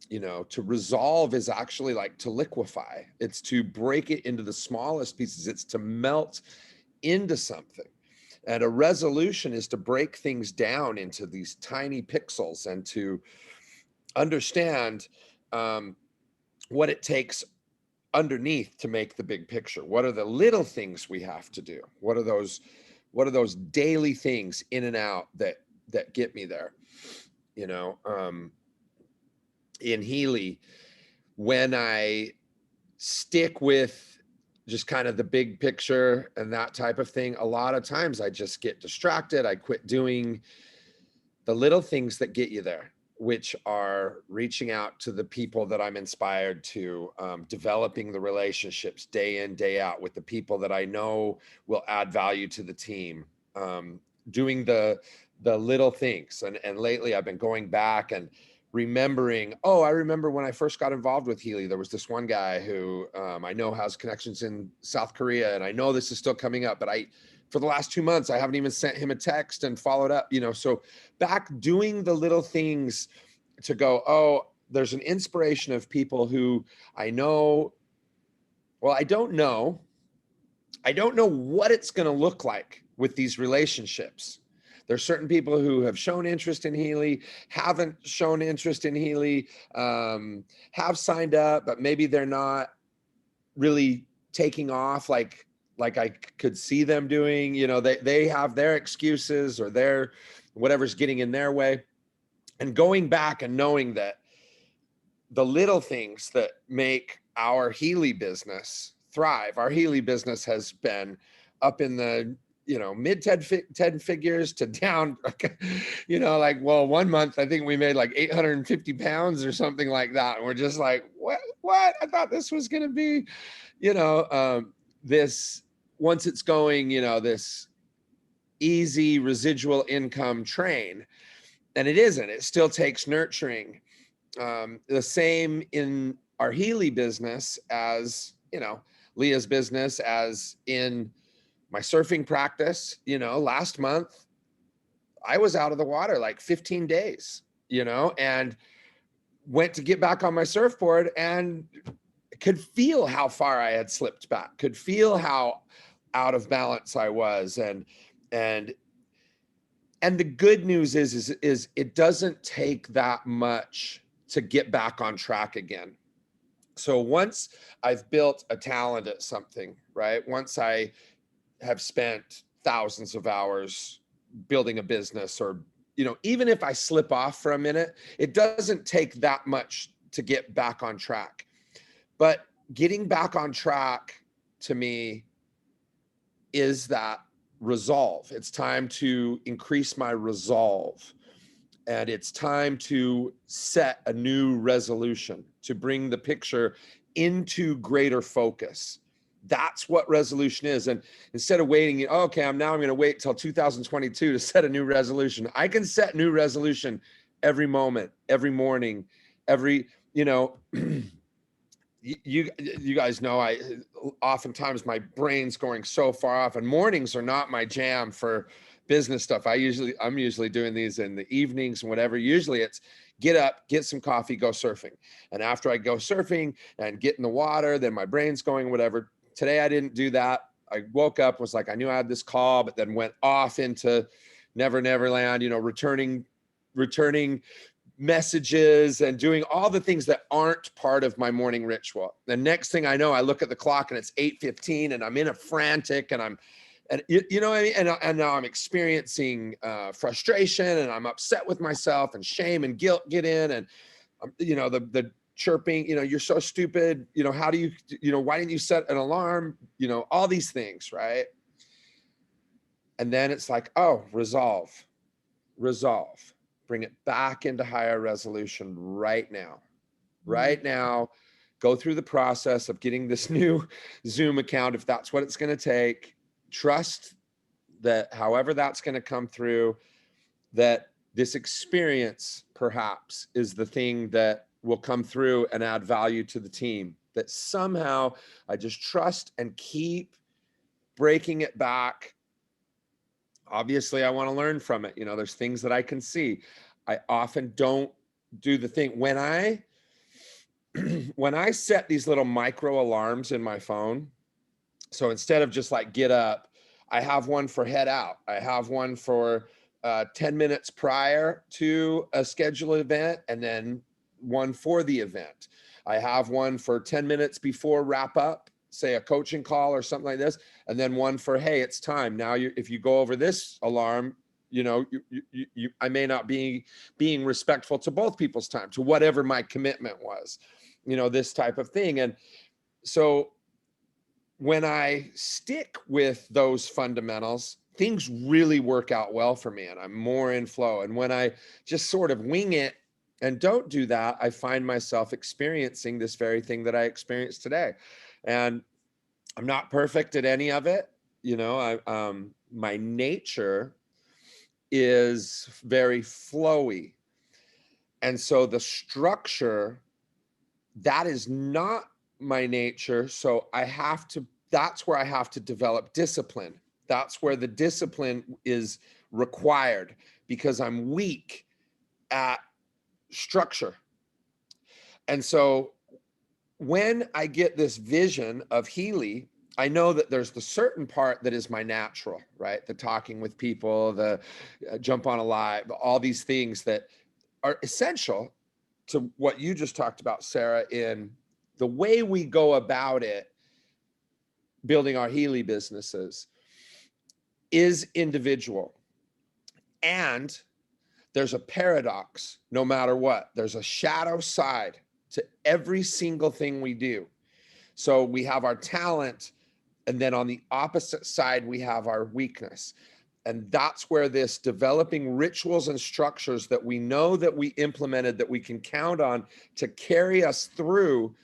you know, to resolve is actually like to liquefy. It's to break it into the smallest pieces. It's to melt into something. And a resolution is to break things down into these tiny pixels and to understand what it takes underneath to make the big picture. What are the little things we have to do? What are those daily things in and out that get me there? You know, in Healy, when I stick with just kind of the big picture and that type of thing, a lot of times I just get distracted. I quit doing the little things that get you there, which are reaching out to the people that I'm inspired to, developing the relationships day in, day out with the people that I know will add value to the team, doing the little things. And lately I've been going back and remembering, I remember when I first got involved with Healy, there was this one guy who I know has connections in South Korea, and I know this is still coming up, but for the last 2 months, I haven't even sent him a text and followed up, you know. So back doing the little things to go, there's an inspiration of people who I know, well, I don't know what it's going to look like with these relationships. There's certain people who have shown interest in Healy, haven't shown interest in Healy, have signed up, but maybe they're not really taking off like I could see them doing. You know, they have their excuses or their whatever's getting in their way. And going back and knowing that the little things that make our Healy business thrive. Our Healy business has been up in the, you know, mid 10 figures to down, you know, like, well, 1 month, I think we made like 850 pounds or something like that. And we're just like, what? I thought this was going to be, you know, this, once it's going, you know, this easy residual income train. And it isn't, it still takes nurturing. The same in our Healy business as, you know, Leah's business, as in my surfing practice. You know, last month I was out of the water like 15 days, you know, and went to get back on my surfboard and could feel how far I had slipped back, could feel how out of balance I was. And the good news is it doesn't take that much to get back on track again. So once I've built a talent at something, right? Once I have spent thousands of hours building a business, or, you know, even if I slip off for a minute, it doesn't take that much to get back on track. But getting back on track to me is that resolve. It's time to increase my resolve. And it's time to set a new resolution to bring the picture into greater focus. That's what resolution is. And instead of waiting, okay, I'm going to wait till 2022 to set a new resolution. I can set new resolution every moment, every morning, every, you know, you guys know, oftentimes my brain's going so far off, and mornings are not my jam for business stuff. I'm usually doing these in the evenings and whatever. Usually it's get up, get some coffee, go surfing. And after I go surfing and get in the water, then my brain's going whatever. Today I didn't do that. I woke up, was like, I knew I had this call, but then went off into Neverland, you know, returning messages and doing all the things that aren't part of my morning ritual. The next thing I know, I look at the clock and it's 8:15 and I'm in a frantic, and you know what I mean? And now I'm experiencing frustration, and I'm upset with myself, and shame and guilt get in, and you know, the chirping, you know, you're so stupid, you know, how do you know, why didn't you set an alarm? You know, all these things, right? And then it's like, oh, resolve, bring it back into higher resolution right now, go through the process of getting this new Zoom account, if that's what it's going to take. Trust that however that's going to come through, that this experience perhaps is the thing that will come through and add value to the team. that somehow I just trust and keep breaking it back. Obviously, I want to learn from it. You know, there's things that I can see. I often don't do the thing when I set these little micro alarms in my phone. So instead of just like get up, I have one for head out. I have one for 10 minutes prior to a scheduled event, and then one for the event. I have one for 10 minutes before wrap up, say a coaching call or something like this, and then one for, hey, it's time. Now, if you go over this alarm, you know, I may not be being respectful to both people's time, to whatever my commitment was, you know, this type of thing. And so when I stick with those fundamentals, things really work out well for me and I'm more in flow. And when I just sort of wing it and don't do that, I find myself experiencing this very thing that I experienced today. And I'm not perfect at any of it. You know, my nature is very flowy. And so the structure, that is not my nature. So that's where I have to develop discipline. That's where the discipline is required because I'm weak at structure. And so when I get this vision of Healy, I know that there's the certain part that is my natural, right? The talking with people, the jump on a live, all these things that are essential to what you just talked about, Sarah, in the way we go about it, building our Healy businesses is individual. And there's a paradox no matter what. There's a shadow side to every single thing we do. So we have our talent, and then on the opposite side, we have our weakness. And that's where this developing rituals and structures that we know that we implemented, that we can count on to carry us through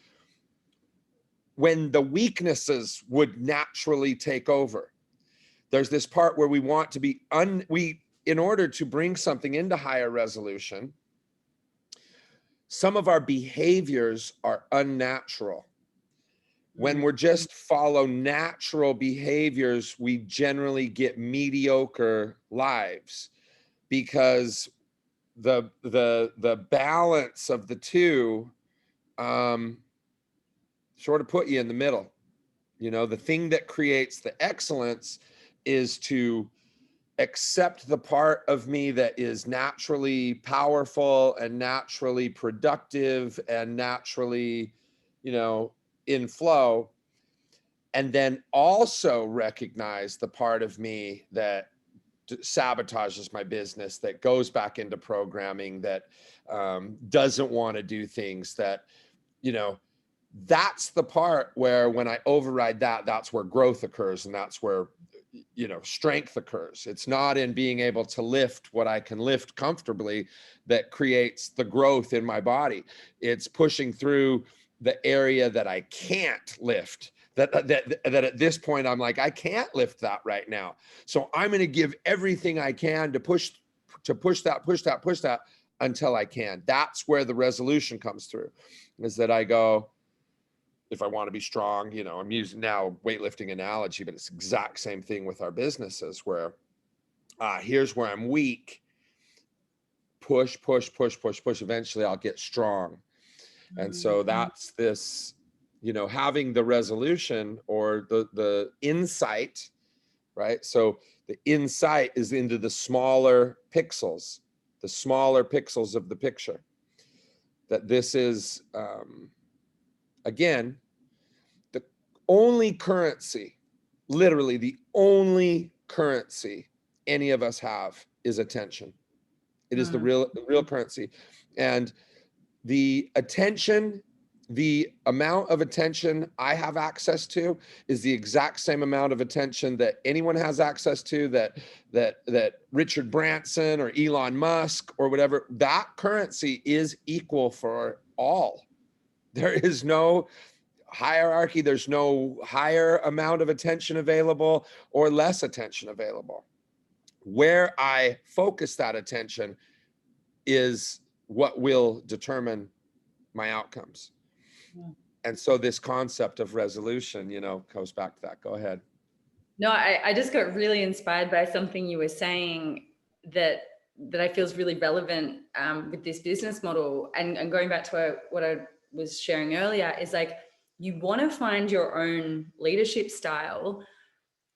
when the weaknesses would naturally take over. There's this part where we want to be, in order to bring something into higher resolution, some of our behaviors are unnatural. When we're just follow natural behaviors, we generally get mediocre lives because the balance of the two sort of put you in the middle. You know, the thing that creates the excellence is to accept the part of me that is naturally powerful and naturally productive and naturally, you know, in flow, and then also recognize the part of me that sabotages my business, that goes back into programming, that doesn't want to do things, that, you know, that's the part where when I override that, that's where growth occurs, and that's where, you know, strength occurs. It's not in being able to lift what I can lift comfortably that creates the growth in my body. It's pushing through the area that I can't lift, that at this point I'm like, I can't lift that right now. So I'm going to give everything I can to push that until I can. That's where the resolution comes through, is that I go, if I want to be strong, you know, I'm using now weightlifting analogy, but it's the exact same thing with our businesses where here's where I'm weak, push. Eventually I'll get strong. And so that's this, you know, having the resolution or the insight, right? So the insight is into the smaller pixels of the picture. That this is, again, the only currency, literally the only currency any of us have is attention. It is the real currency. And the attention, the amount of attention I have access to is the exact same amount of attention that anyone has access to, that Richard Branson or Elon Musk or whatever. That currency is equal for all. There is no hierarchy. There's no higher amount of attention available or less attention available. Where I focus that attention is what will determine my outcomes. And so this concept of resolution, you know, goes back to that. Go ahead. No, I just got really inspired by something you were saying that I feel is really relevant with this business model. And going back to what I was sharing earlier is like, you want to find your own leadership style,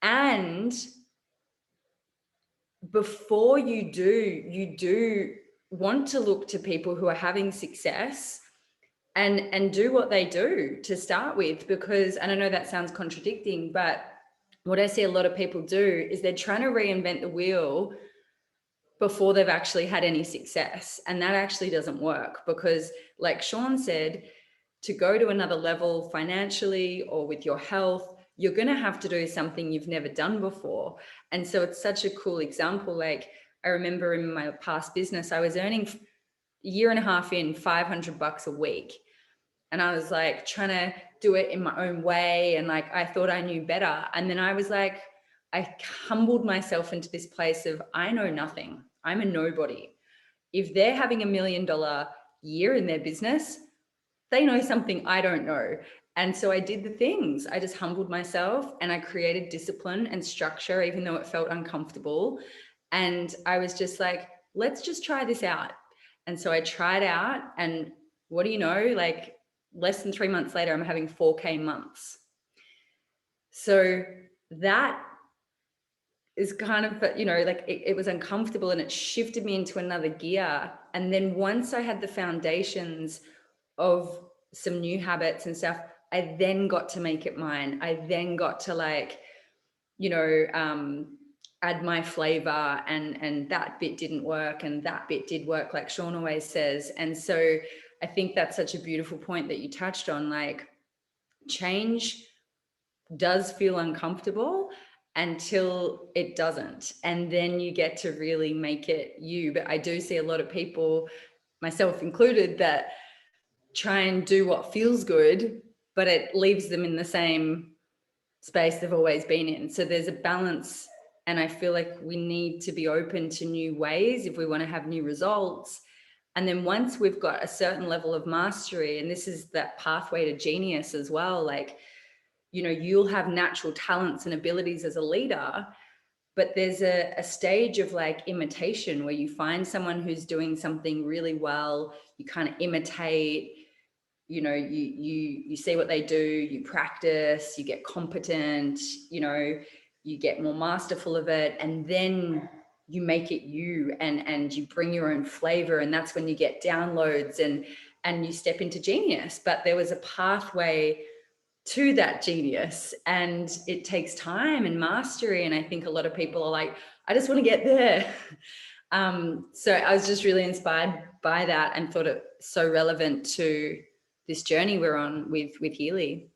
and before you do want to look to people who are having success and do what they do to start with, because, and I know that sounds contradicting, but what I see a lot of people do is they're trying to reinvent the wheel before they've actually had any success. And that actually doesn't work, because like Sean said, to go to another level financially or with your health, you're going to have to do something you've never done before. And so it's such a cool example. Like I remember in my past business, I was earning a year and a half in $500 a week. And I was like trying to do it in my own way. And like, I thought I knew better. And then I was like, I humbled myself into this place of, I know nothing. I'm a nobody. If they're having $1 million year in their business, they know something I don't know. And so I did the things. I just humbled myself and I created discipline and structure, even though it felt uncomfortable. And I was just like, let's just try this out. And so I tried out, and what do you know, like less than 3 months later, I'm having 4K months. So that is kind of, you know, like it was uncomfortable and it shifted me into another gear. And then once I had the foundations of some new habits and stuff, I then got to make it mine. I then got to like, you know, add my flavor, and that bit didn't work and that bit did work, like Sean always says. And so I think that's such a beautiful point that you touched on. Like change does feel uncomfortable until it doesn't. And then you get to really make it you. But I do see a lot of people, myself included, that try and do what feels good, but it leaves them in the same space they've always been in. So there's a balance. And I feel like we need to be open to new ways if we want to have new results. And then once we've got a certain level of mastery, and this is that pathway to genius as well, like, you know, you'll have natural talents and abilities as a leader, but there's a stage of like imitation where you find someone who's doing something really well, you kind of imitate, you know, you see what they do, you practice, you get competent, you know, you get more masterful of it, and then you make it you, and you bring your own flavor, and that's when you get downloads and you step into genius. But there was a pathway to that genius, and it takes time and mastery. And I think a lot of people are like, I just want to get there. So I was just really inspired by that and thought it so relevant to this journey we're on with Healy.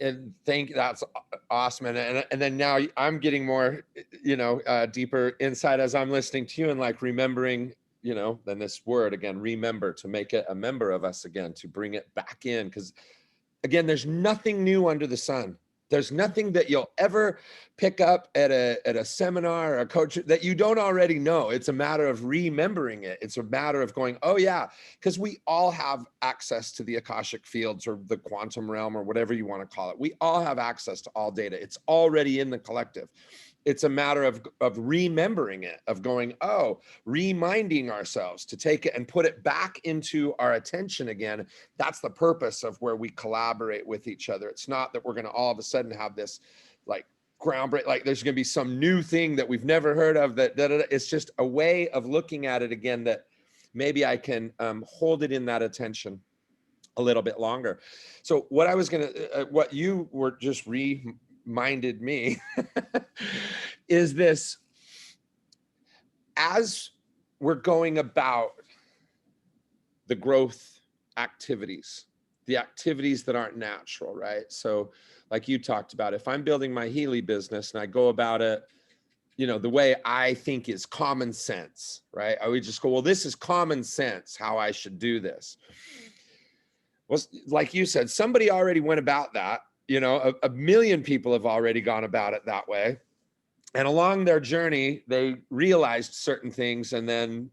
And that's awesome. And then now I'm getting more, you know, deeper insight as I'm listening to you, and like remembering, you know, then this word again, remember, to make it a member of us again, to bring it back in. Because again, there's nothing new under the sun. There's nothing that you'll ever pick up at a seminar or a coach that you don't already know. It's a matter of remembering it. It's a matter of going, oh yeah, because we all have access to the Akashic fields or the quantum realm or whatever you want to call it. We all have access to all data. It's already in the collective. It's a matter of remembering it, of going, oh, reminding ourselves to take it and put it back into our attention again. That's the purpose of where we collaborate with each other. It's not that we're going to all of a sudden have this like groundbreak, like there's going to be some new thing that we've never heard of. It's just a way of looking at it again, that maybe I can hold it in that attention a little bit longer. So what I was going to, what you were just reminded me is this: as we're going about the growth activities, the activities that aren't natural, right? So like you talked about, if I'm building my Healy business and I go about it, you know, the way I think is common sense, right? I would just go, well, this is common sense how I should do this. Well, like you said, somebody already went about that. You know, a million people have already gone about it that way. And along their journey, they realized certain things, and then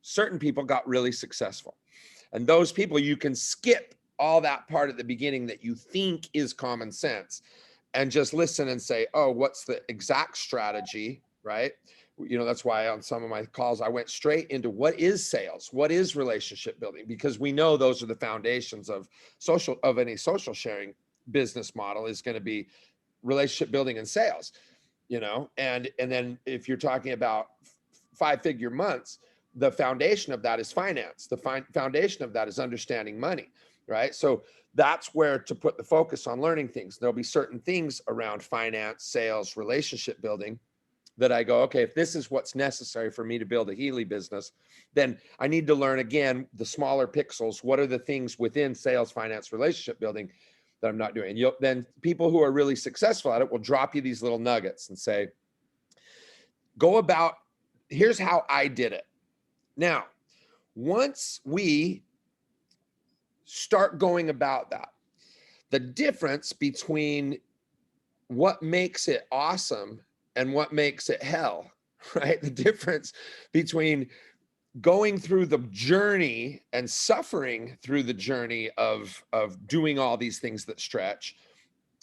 certain people got really successful. And those people, you can skip all that part at the beginning that you think is common sense, and just listen and say, oh, what's the exact strategy, right? You know, that's why on some of my calls, I went straight into what is sales, what is relationship building, because we know those are the foundations of any social sharing business model is going to be relationship building and sales, you know, and then if you're talking about 5-figure months, the foundation of that is finance. The foundation of that is understanding money, right? So that's where to put the focus on learning things. There'll be certain things around finance, sales, relationship building that I go, okay, if this is what's necessary for me to build a Healy business, then I need to learn, again, the smaller pixels. What are the things within sales, finance, relationship building that I'm not doing? Then people who are really successful at it will drop you these little nuggets and say, go about, here's how I did it. Now, once we start going about that, the difference between what makes it awesome and what makes it hell, right? The difference between going through the journey and suffering through the journey of doing all these things that stretch,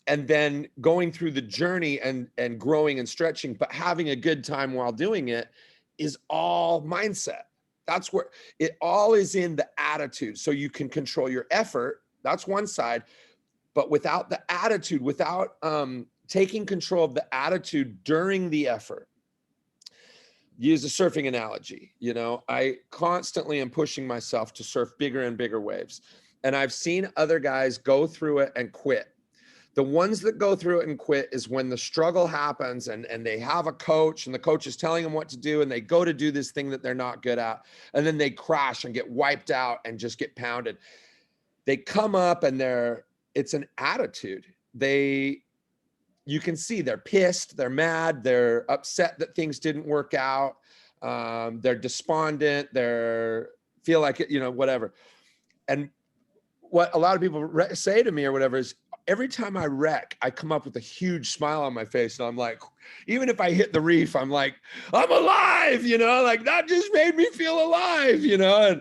and then going through the journey and growing and stretching, but having a good time while doing it, is all mindset. That's where it all is, in the attitude. So you can control your effort. That's one side. But without the attitude, without taking control of the attitude during the effort, use a surfing analogy. You know, I constantly am pushing myself to surf bigger and bigger waves. And I've seen other guys go through it and quit. The ones that go through it and quit is when the struggle happens and they have a coach and the coach is telling them what to do, and they go to do this thing that they're not good at, and then they crash and get wiped out and just get pounded. They come up and it's an attitude. You can see they're pissed, they're mad, they're upset that things didn't work out. They're despondent, feel like it, you know, whatever. And what a lot of people say to me or whatever is, every time I wreck, I come up with a huge smile on my face. And I'm like, even if I hit the reef, I'm like, I'm alive, you know, like that just made me feel alive, you know,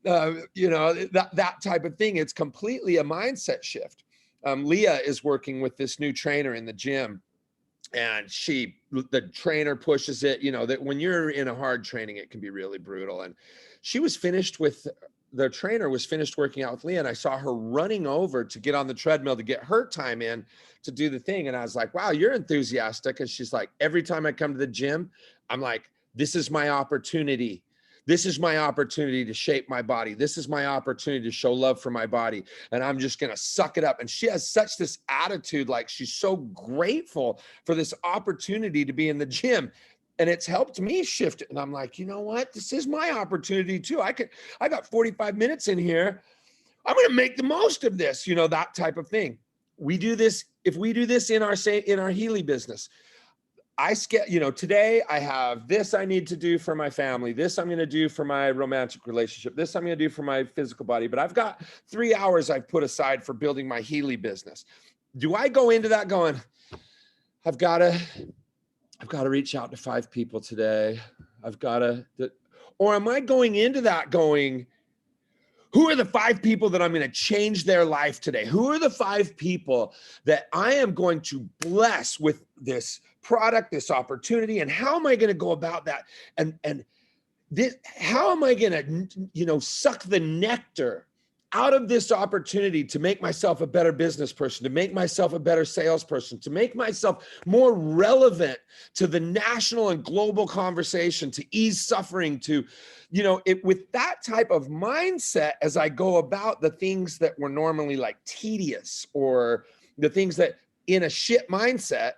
and, you know, that type of thing. It's completely a mindset shift. Leah is working with this new trainer in the gym, and the trainer pushes it, you know, that when you're in a hard training, it can be really brutal. And the trainer was finished working out with Leah, and I saw her running over to get on the treadmill to get her time in to do the thing. And I was like, wow, you're enthusiastic. And she's like, every time I come to the gym, I'm like, this is my opportunity. This is my opportunity to shape my body. This is my opportunity to show love for my body. And I'm just going to suck it up. And she has such this attitude, like she's so grateful for this opportunity to be in the gym. And it's helped me shift it. And I'm like, you know what? This is my opportunity too. I got 45 minutes in here. I'm going to make the most of this, you know, that type of thing. We do this. If we do this in our Healy business, you know, today I have this I need to do for my family. This I'm going to do for my romantic relationship. This I'm going to do for my physical body. But I've got 3 hours I've put aside for building my Healy business. Do I go into that going, I've got to reach out to 5 people today. Or am I going into that going, who are the 5 people that I'm going to change their life today? Who are the 5 people that I am going to bless with this product, this opportunity? And how am I going to go about that? And how am I going to, you know, suck the nectar out of this opportunity to make myself a better business person, to make myself a better salesperson, to make myself more relevant to the national and global conversation, to ease suffering, to, you know, with that type of mindset, as I go about the things that were normally like tedious, or the things that in a shit mindset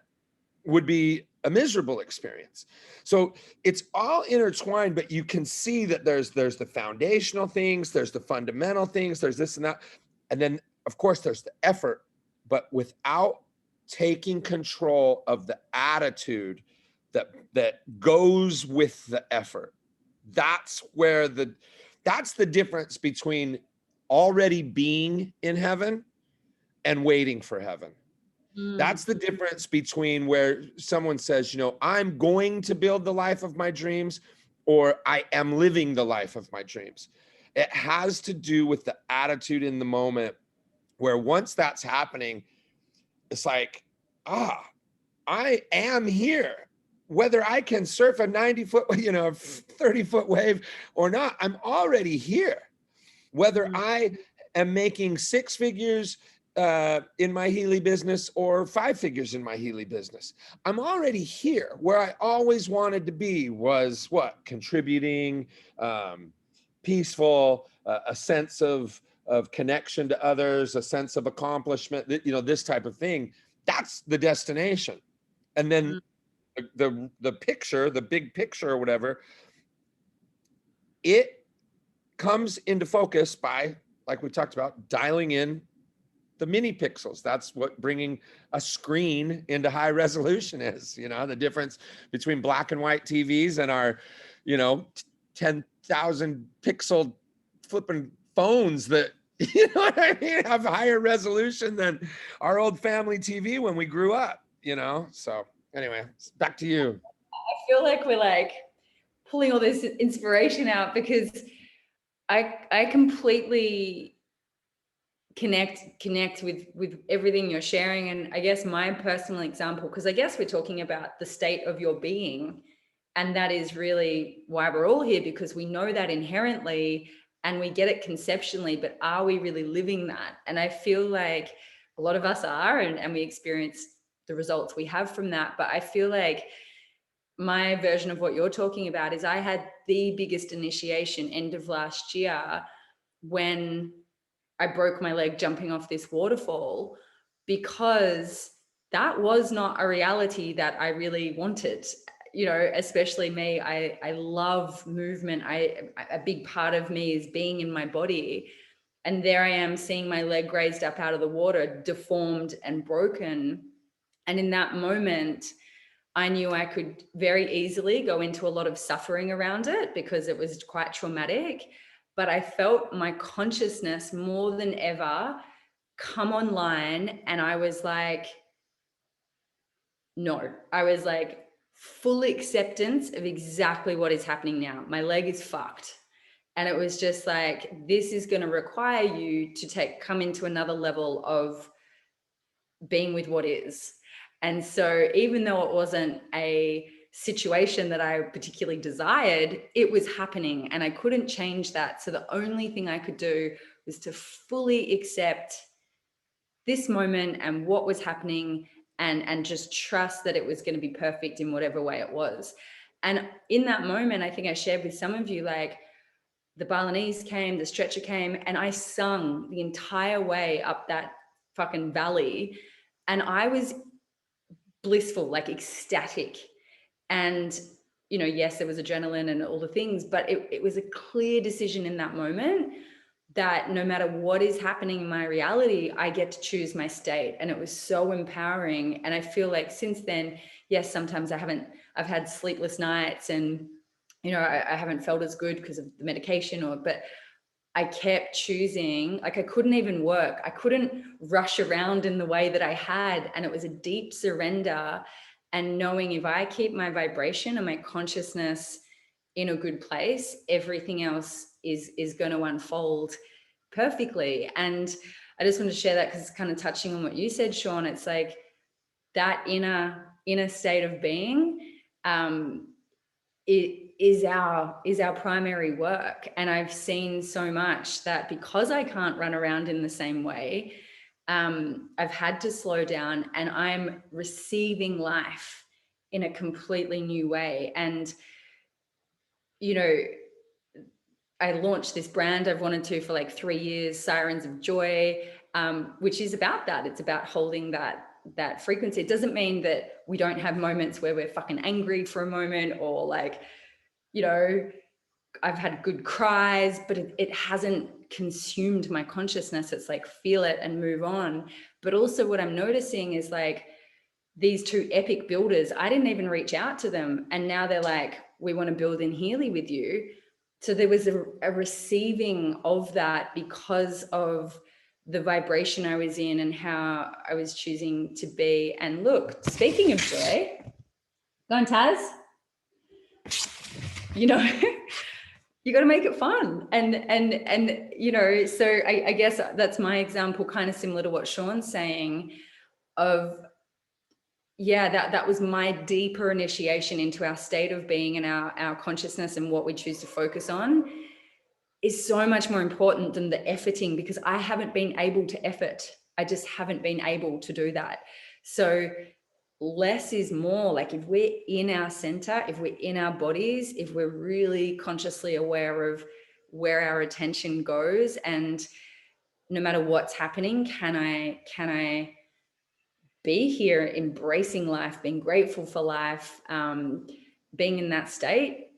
would be a miserable experience. So it's all intertwined, but you can see that there's the foundational things, there's the fundamental things, there's this and that. And then of course there's the effort, but without taking control of the attitude that goes with the effort. That's the difference between already being in heaven and waiting for heaven. That's the difference between where someone says, you know, I'm going to build the life of my dreams, or I am living the life of my dreams. It has to do with the attitude in the moment where once that's happening, it's like, I am here. Whether I can surf a 90-foot, 30-foot wave or not, I'm already here. Whether I am making 6 figures in my Healy business or 5 figures in my Healy business, I'm already here. Where I always wanted to be was what? Contributing, peaceful, a sense of connection to others, a sense of accomplishment, this type of thing. That's the destination. And then the picture, the big picture or whatever, it comes into focus by, like we talked about, dialing in the mini pixels. That's what bringing a screen into high resolution is, the difference between black and white TVs and our, 10,000 pixel flipping phones that, what I mean, have higher resolution than our old family TV when we grew up, So anyway, back to you. I feel like we're like pulling all this inspiration out, because I completely connect with everything you're sharing. And I guess my personal example, because I guess we're talking about the state of your being, and that is really why we're all here, because we know that inherently and we get it conceptually, but are we really living that? And I feel like a lot of us are, and we experience the results we have from that. But I feel like my version of what you're talking about is I had the biggest initiation end of last year when I broke my leg jumping off this waterfall, because that was not a reality that I really wanted. Especially me, I love movement. A big part of me is being in my body. And there I am seeing my leg raised up out of the water, deformed and broken. And in that moment, I knew I could very easily go into a lot of suffering around it because it was quite traumatic. But I felt my consciousness more than ever come online. And I was like, no, I was like, full acceptance of exactly what is happening now. My leg is fucked. And it was just like, this is going to require you to come into another level of being with what is. And so even though it wasn't a situation that I particularly desired, it was happening and I couldn't change that. So the only thing I could do was to fully accept this moment and what was happening, and just trust that it was going to be perfect in whatever way it was. And in that moment, I think I shared with some of you, like, the Balinese came, the stretcher came, and I sung the entire way up that fucking valley. And I was blissful, like ecstatic. And, yes, there was adrenaline and all the things, but it was a clear decision in that moment that no matter what is happening in my reality, I get to choose my state. And it was so empowering. And I feel like since then, yes, sometimes I've had sleepless nights and, I haven't felt as good because of the medication but I kept choosing. Like, I couldn't even work. I couldn't rush around in the way that I had. And it was a deep surrender and knowing if I keep my vibration and my consciousness in a good place, everything else is going to unfold perfectly. And I just want to share that because it's kind of touching on what you said, Sean. It's like that inner state of being, it is our primary work. And I've seen so much that because I can't run around in the same way, I've had to slow down and I'm receiving life in a completely new way. And, I launched this brand I've wanted to for like 3 years, Sirens of Joy, which is about that. It's about holding that frequency. It doesn't mean that we don't have moments where we're fucking angry for a moment or like, I've had good cries, but it hasn't consumed my consciousness. It's like, feel it and move on. But also what I'm noticing is like these two epic builders, I didn't even reach out to them. And now they're like, we want to build in Healy with you. So there was a receiving of that because of the vibration I was in and how I was choosing to be. And look, speaking of joy, go on, Taz. you got to make it fun. And you know, so I guess that's my example, kind of similar to what Sean's saying of, yeah, that was my deeper initiation into our state of being and our consciousness, and what we choose to focus on is so much more important than the efforting, because I haven't been able to effort. I just haven't been able to do that. So less is more. Like if we're in our center, if we're in our bodies, if we're really consciously aware of where our attention goes, and no matter what's happening, can I be here, embracing life, being grateful for life, being in that state,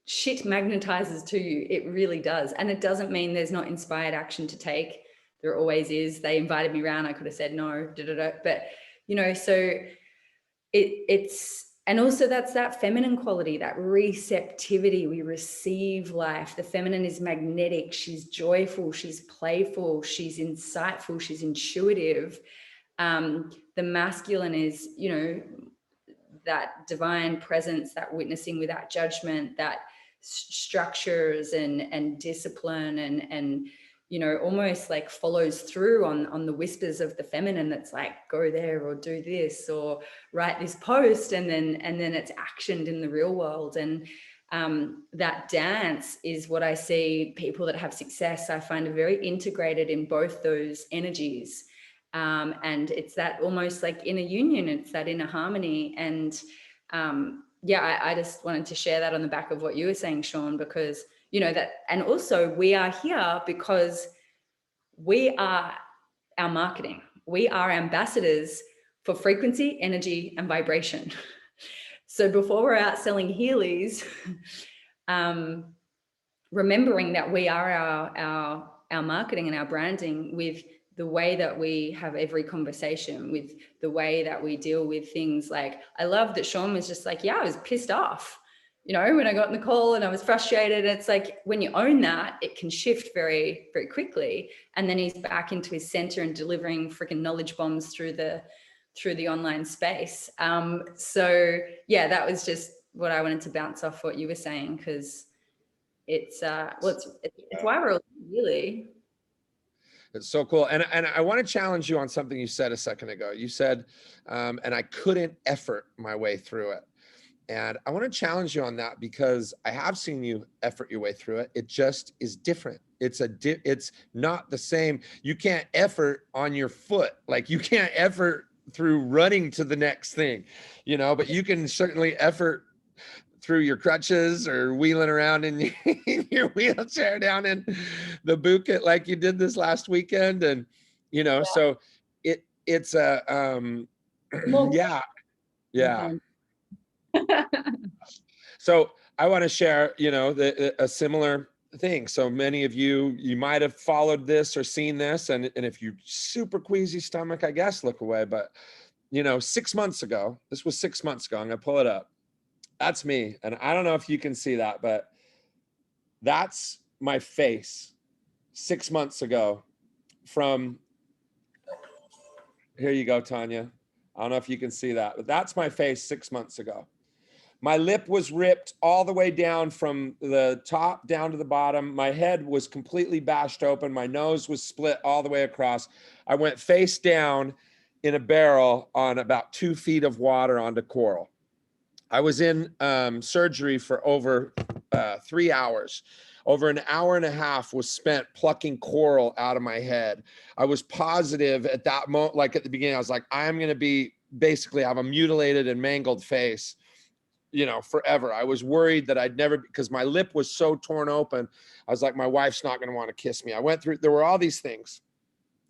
shit magnetizes to you. It really does. And it doesn't mean there's not inspired action to take. There always is. They invited me around. I could have said no, but you know, so it's, and also that's that feminine quality, that receptivity. We receive life. The feminine is magnetic. She's joyful. She's playful. She's insightful. She's intuitive. The masculine is, you know, that divine presence, that witnessing without judgment, that structures and discipline and you know, almost like follows through on the whispers of the feminine. That's like, go there or do this or write this post, and then it's actioned in the real world. And that dance is what I see people that have success, I find, are very integrated in both those energies. And it's that almost like inner union, it's that inner harmony. And yeah, I just wanted to share that on the back of what you were saying, Sean, because, you know, that, and also we are here because we are our marketing. We are ambassadors for frequency, energy, and vibration. So before we're out selling Heelys, remembering that we are our marketing and our branding with the way that we have every conversation, with the way that we deal with things. Like, I love that Sean was just like, yeah, I was pissed off, you know, when I got in the call and I was frustrated. It's like, when you own that, it can shift very, very quickly. And then he's back into his center and delivering freaking knowledge bombs through the online space. So yeah, that was just what I wanted to bounce off what you were saying, because it's why we're all really. It's so cool. And I want to challenge you on something you said a second ago. You said, and I couldn't effort my way through it. And I want to challenge you on that, because I have seen you effort your way through it. It just is different. It's not the same. You can't effort on your foot. Like, you can't effort through running to the next thing, you know, but you can certainly effort through your crutches or wheeling around in your wheelchair down in the Phuket like you did this last weekend. And, you know, so it's a, yeah. So I want to share, you know, a similar thing. So many of you might have followed this or seen this. And if you're super queasy stomach, I guess, look away. But, you know, 6 months ago, this was 6 months ago, I'm going to pull it up. That's me. And I don't know if you can see that, but that's my face 6 months ago from, here you go, Tanya. I don't know if you can see that, but that's my face 6 months ago. My lip was ripped all the way down from the top down to the bottom. My head was completely bashed open. My nose was split all the way across. I went face down in a barrel on about 2 feet of water onto coral. I was in surgery for over 3 hours. Over an hour and a half was spent plucking coral out of my head. I was positive at that moment, like at the beginning, I was like, I'm going to be basically have a mutilated and mangled face, you know, forever. I was worried that I'd never, because my lip was so torn open. I was like, my wife's not going to want to kiss me. I went through, there were all these things.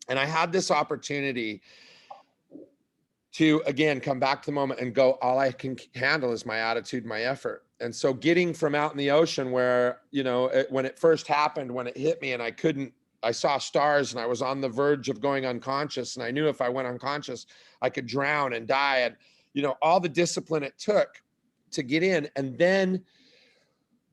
And I had this opportunity to, again, come back to the moment and go, all I can handle is my attitude, my effort. And so getting from out in the ocean where, you know, when it first happened, when it hit me and I saw stars and I was on the verge of going unconscious. And I knew if I went unconscious, I could drown and die. And, you know, all the discipline it took to get in. And then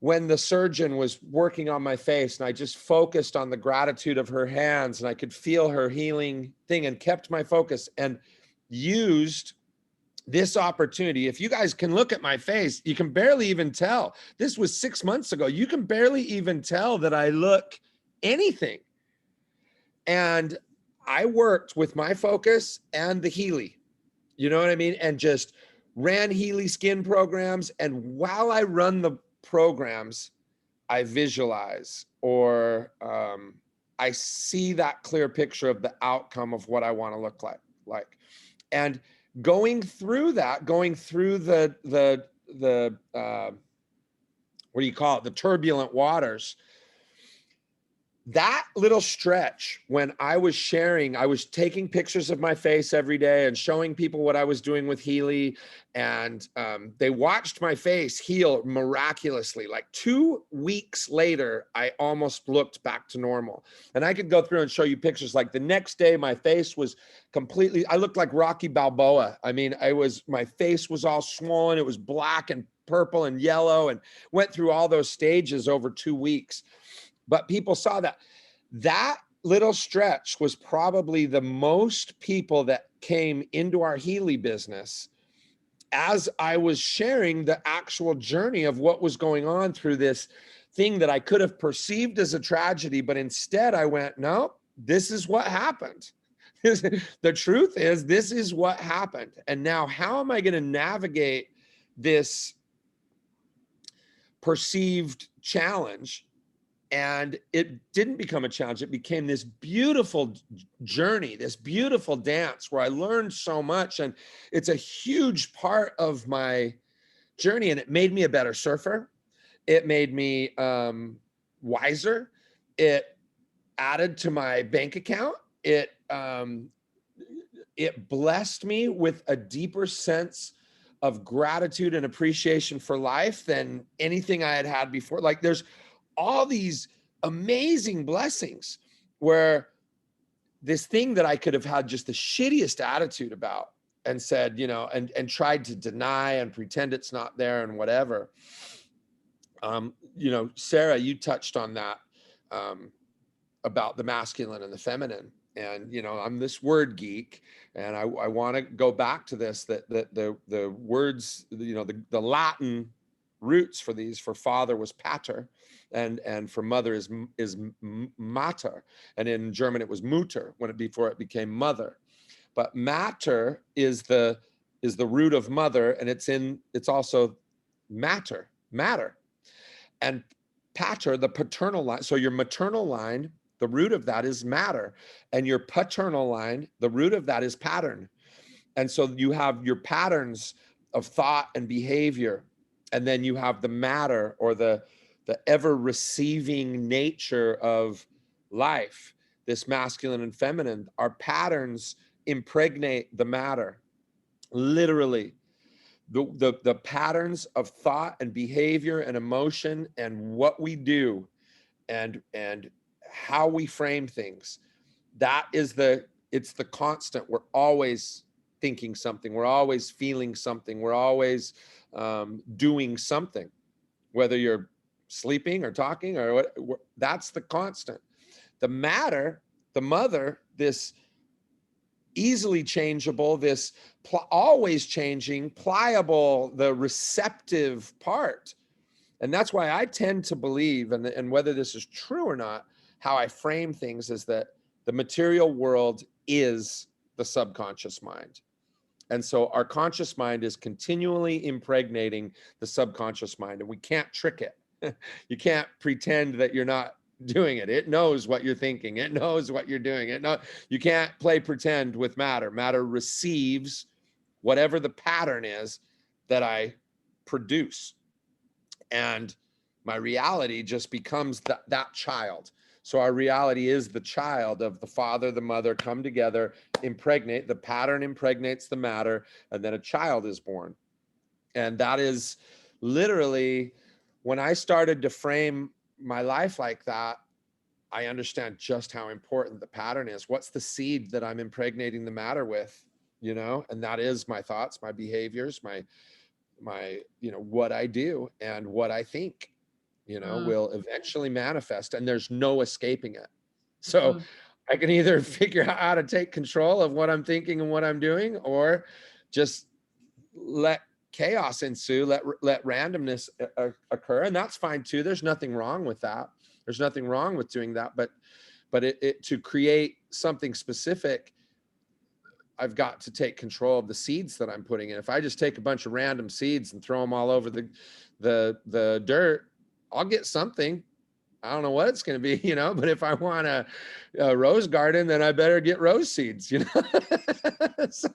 when the surgeon was working on my face and I just focused on the gratitude of her hands and I could feel her healing thing and kept my focus and used this opportunity, if you guys can look at my face, you can barely even tell. This was 6 months ago. You can barely even tell that I look anything. And I worked with my focus and the Healy, you know what I mean? And just ran Healy skin programs. And while I run the programs, I visualize, or I see that clear picture of the outcome of what I want to look like. And going through that, going through the what do you call it? The turbulent waters. That little stretch when I was sharing, I was taking pictures of my face every day and showing people what I was doing with Healy. And they watched my face heal miraculously. Like 2 weeks later, I almost looked back to normal. And I could go through and show you pictures. Like the next day, my face was completely, I looked like Rocky Balboa. I mean, my face was all swollen. It was black and purple and yellow, and went through all those stages over 2 weeks. But people saw that little stretch was probably the most people that came into our Healy business as I was sharing the actual journey of what was going on through this thing that I could have perceived as a tragedy. But instead I went, no, this is what happened. The truth is, this is what happened. And now how am I going to navigate this perceived challenge? And it didn't become a challenge. It became this beautiful journey, this beautiful dance where I learned so much. And it's a huge part of my journey. And it made me a better surfer. It made me wiser. It added to my bank account. It blessed me with a deeper sense of gratitude and appreciation for life than anything I had before. Like there's all these amazing blessings where this thing that I could have had just the shittiest attitude about and said, you know, and tried to deny and pretend it's not there and whatever. You know, Sarah, you touched on that about the masculine and the feminine. And, you know, I'm this word geek, and I want to go back to this, that the words, you know, the Latin roots for these, for father was pater, and for mother is mater, and in German it was Mutter before it became mother. But mater is the root of mother, and it's also matter, and pater, the paternal line. So your maternal line, the root of that is matter, and your paternal line, the root of that is pattern. And so you have your patterns of thought and behavior, and then you have the matter, or the ever receiving nature of life, this masculine and feminine. Our patterns impregnate the matter, literally. The patterns of thought and behavior and emotion and what we do and how we frame things, it's the constant. We're always thinking something, we're always feeling something, we're always doing something, whether you're sleeping or talking or what. That's the constant. The matter, the mother, this easily changeable, this always changing, pliable, the receptive part. And that's why I tend to believe, and whether this is true or not, how I frame things is that the material world is the subconscious mind. And so our conscious mind is continually impregnating the subconscious mind, and we can't trick it. You can't pretend that you're not doing it. It knows what you're thinking. It knows what you're doing. You can't play pretend with matter. Matter receives whatever the pattern is that I produce. And my reality just becomes that child. So our reality is the child of the father, the mother come together, impregnate, the pattern impregnates the matter, and then a child is born. And that is literally, when I started to frame my life like that, I understand just how important the pattern is. What's the seed that I'm impregnating the matter with, you know? And that is my thoughts, my behaviors, my, you know, what I do and what I think, you know, will eventually manifest, and there's no escaping it. So I can either figure out how to take control of what I'm thinking and what I'm doing, or just let chaos ensue, let randomness occur, and that's fine too. There's nothing wrong with that. There's nothing wrong with doing that, but it to create something specific, I've got to take control of the seeds that I'm putting in. If I just take a bunch of random seeds and throw them all over the dirt, I'll get something. I don't know what it's going to be, but if I want a rose garden, then I better get rose seeds, So.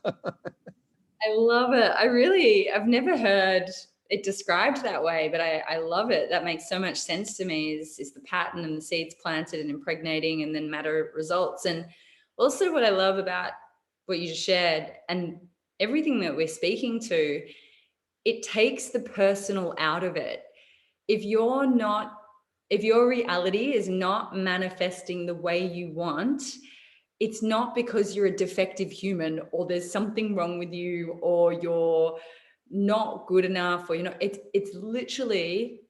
I love it. I've never heard it described that way, but I love it. That makes so much sense to me, is the pattern and the seeds planted and impregnating and then matter results. And also what I love about what you just shared and everything that we're speaking to, it takes the personal out of it. If your reality is not manifesting the way you want, it's not because you're a defective human or there's something wrong with you or you're not good enough, or it's literally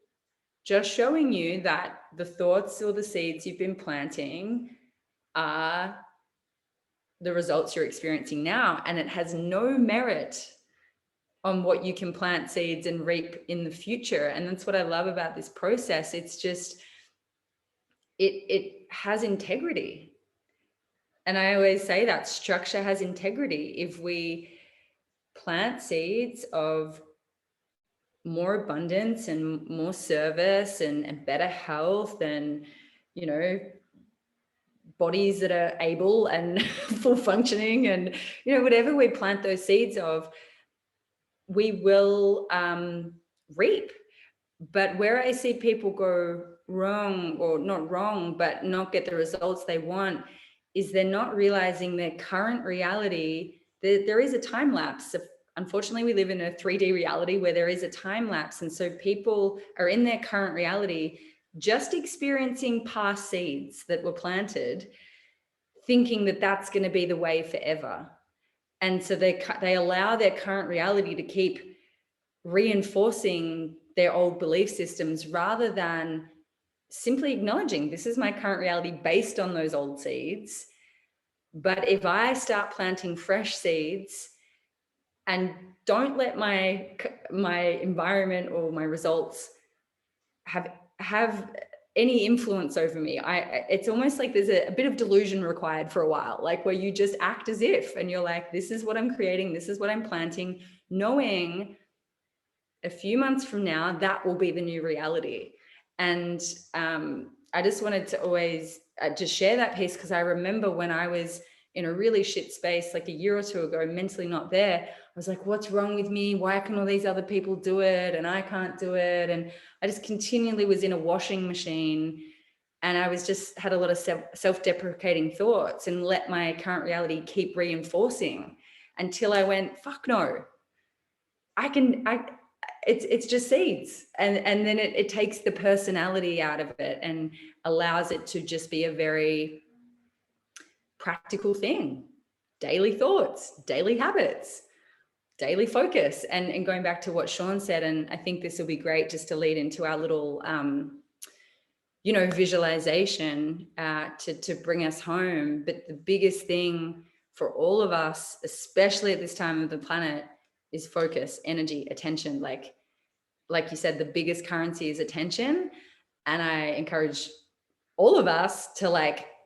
just showing you that the thoughts or the seeds you've been planting are the results you're experiencing now, and it has no merit on what you can plant seeds and reap in the future. And that's what I love about this process. It's just it has integrity. And I always say that structure has integrity. If we plant seeds of more abundance and more service and better health and, bodies that are able and full functioning and, whatever we plant those seeds of, we will reap. But where I see people go wrong, or not wrong, but not get the results they want, is they're not realizing their current reality. There is a time lapse. Unfortunately, we live in a 3D reality where there is a time lapse. And so people are in their current reality, just experiencing past seeds that were planted, thinking that that's going to be the way forever. And so they allow their current reality to keep reinforcing their old belief systems, rather than simply acknowledging, this is my current reality based on those old seeds. But if I start planting fresh seeds and don't let my environment or my results have any influence over me, it's almost like there's a bit of delusion required for a while, like where you just act as if, and you're like, this is what I'm creating, this is what I'm planting, knowing a few months from now, that will be the new reality. And I just wanted to always just share that piece, because I remember when I was in a really shit space, like a year or two ago, mentally not there, I was like, what's wrong with me? Why can all these other people do it and I can't do it? And I just continually was in a washing machine, and I was just had a lot of self-deprecating thoughts and let my current reality keep reinforcing, until I went, fuck no, it's just seeds. And then it takes the personality out of it and allows it to just be a very practical thing. Daily thoughts, daily habits, daily focus. And going back to what Sean said, and I think this will be great just to lead into our little, visualization to bring us home. But the biggest thing for all of us, especially at this time of the planet, is focus, energy, attention. Like you said, the biggest currency is attention. And I encourage all of us to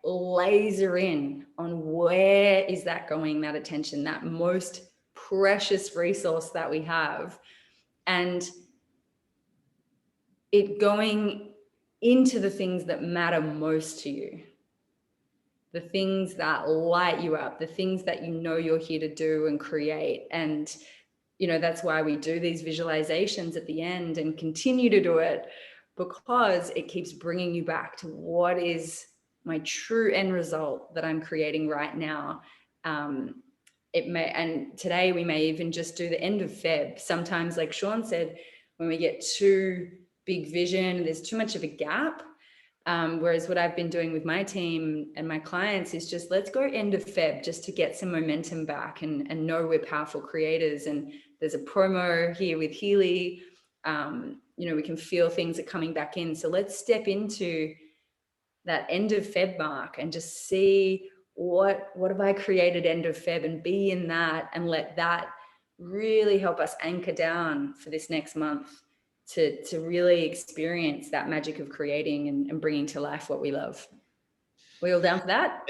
laser in on where is that going, that attention, that most precious resource that we have, and it going into the things that matter most to you, the things that light you up, the things that you're here to do and create. And that's why we do these visualizations at the end and continue to do it, because it keeps bringing you back to what is my true end result that I'm creating right now. And today we may even just do the end of Feb. Sometimes, like Sean said, when we get too big vision, there's too much of a gap. Whereas what I've been doing with my team and my clients is just, let's go end of Feb just to get some momentum back and know we're powerful creators. And there's a promo here with Healy. We can feel things are coming back in. So let's step into that end of Feb mark and just see what have I created end of Feb, and be in that and let that really help us anchor down for this next month to really experience that magic of creating and bringing to life what we love. We all down for that?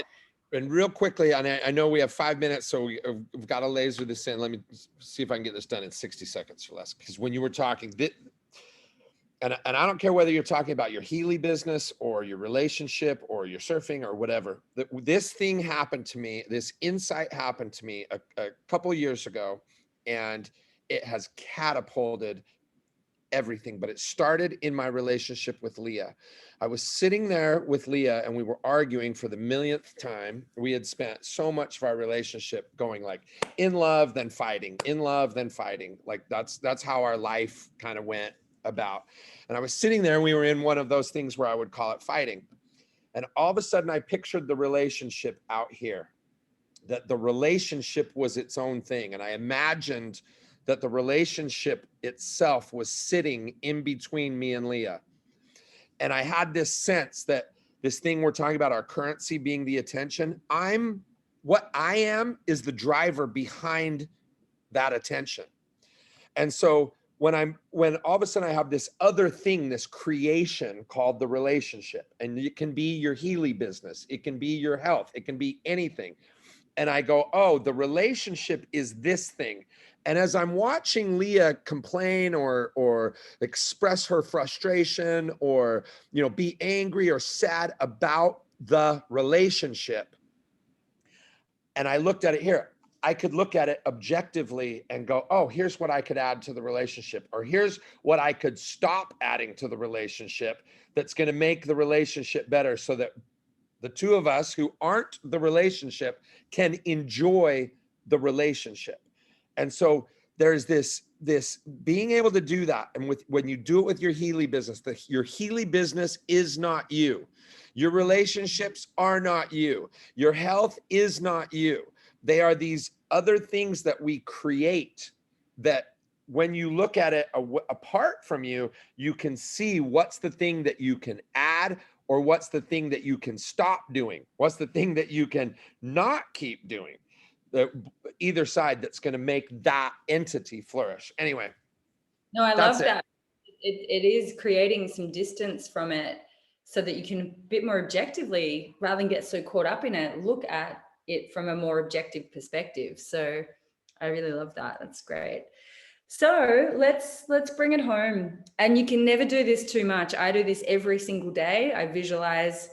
And real quickly, and I know we have 5 minutes, so we've got to laser this in. Let me see if I can get this done in 60 seconds or less. Because when you were talking, and I don't care whether you're talking about your Healy business or your relationship or your surfing or whatever, this thing happened to me, this insight happened to me a couple of years ago, and it has catapulted everything. But it started in my relationship with Leah. I was sitting there with Leah and we were arguing for the millionth time. We had spent so much of our relationship going like in love, then fighting, in love, then fighting. Like that's how our life kind of went about. And I was sitting there and we were in one of those things where I would call it fighting. And all of a sudden I pictured the relationship out here, that the relationship was its own thing. And I imagined that the relationship itself was sitting in between me and Leah. And I had this sense that this thing we're talking about, our currency being the attention, what I am is the driver behind that attention. And so when all of a sudden I have this other thing, this creation called the relationship, and it can be your Healy business, it can be your health, it can be anything. And I go, oh, the relationship is this thing. And as I'm watching Leah complain or express her frustration or, be angry or sad about the relationship, and I looked at it here, I could look at it objectively and go, oh, here's what I could add to the relationship, or here's what I could stop adding to the relationship that's going to make the relationship better so that the two of us who aren't the relationship can enjoy the relationship. And so there's this being able to do that. And when you do it with your Healy business, your Healy business is not you. Your relationships are not you. Your health is not you. They are these other things that we create that when you look at it apart from you, you can see what's the thing that you can add, or what's the thing that you can stop doing? What's the thing that you can not keep doing? Either side that's going to make that entity flourish. Anyway. No, I love that. It is creating some distance from it so that you can a bit more objectively, rather than get so caught up in it, look at it from a more objective perspective. So I really love that. That's great. So let's bring it home. And you can never do this too much. I do this every single day. I visualize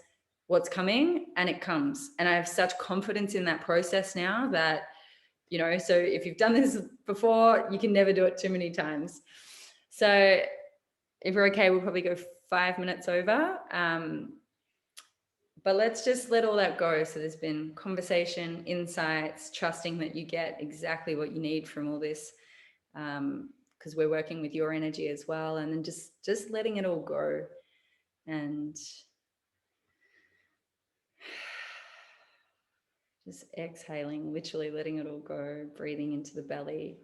what's coming and it comes. And I have such confidence in that process now that, so if you've done this before, you can never do it too many times. So if we're okay, we'll probably go 5 minutes over. But let's just let all that go. So there's been conversation, insights, trusting that you get exactly what you need from all this. Because we're working with your energy as well, and then just letting it all go and just exhaling, literally letting it all go, breathing into the belly.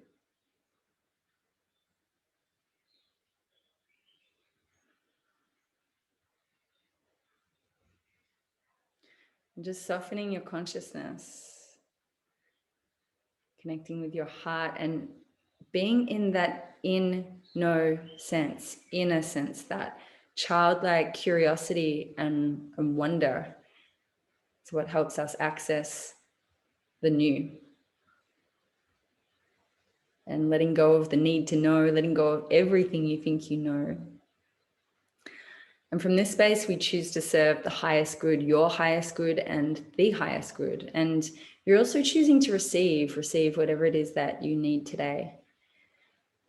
And just softening your consciousness, connecting with your heart and being in that inner sense, that childlike curiosity and wonder. It's what helps us access the new. And letting go of the need to know, letting go of everything you think you know. And from this space, we choose to serve the highest good, your highest good, and the highest good. And you're also choosing to receive whatever it is that you need today.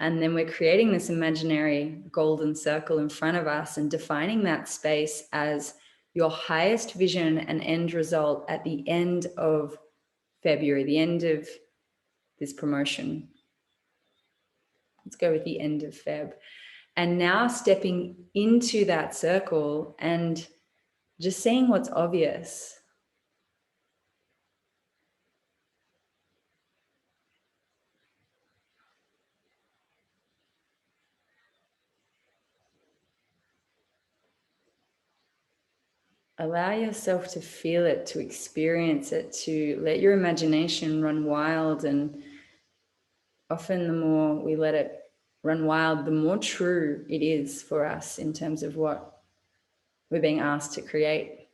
And then we're creating this imaginary golden circle in front of us and defining that space as your highest vision and end result at the end of February, the end of this promotion. Let's go with the end of Feb. And now stepping into that circle and just seeing what's obvious. Allow yourself to feel it, to experience it, to let your imagination run wild and often the more we let it run wild, the more true it is for us in terms of what we're being asked to create.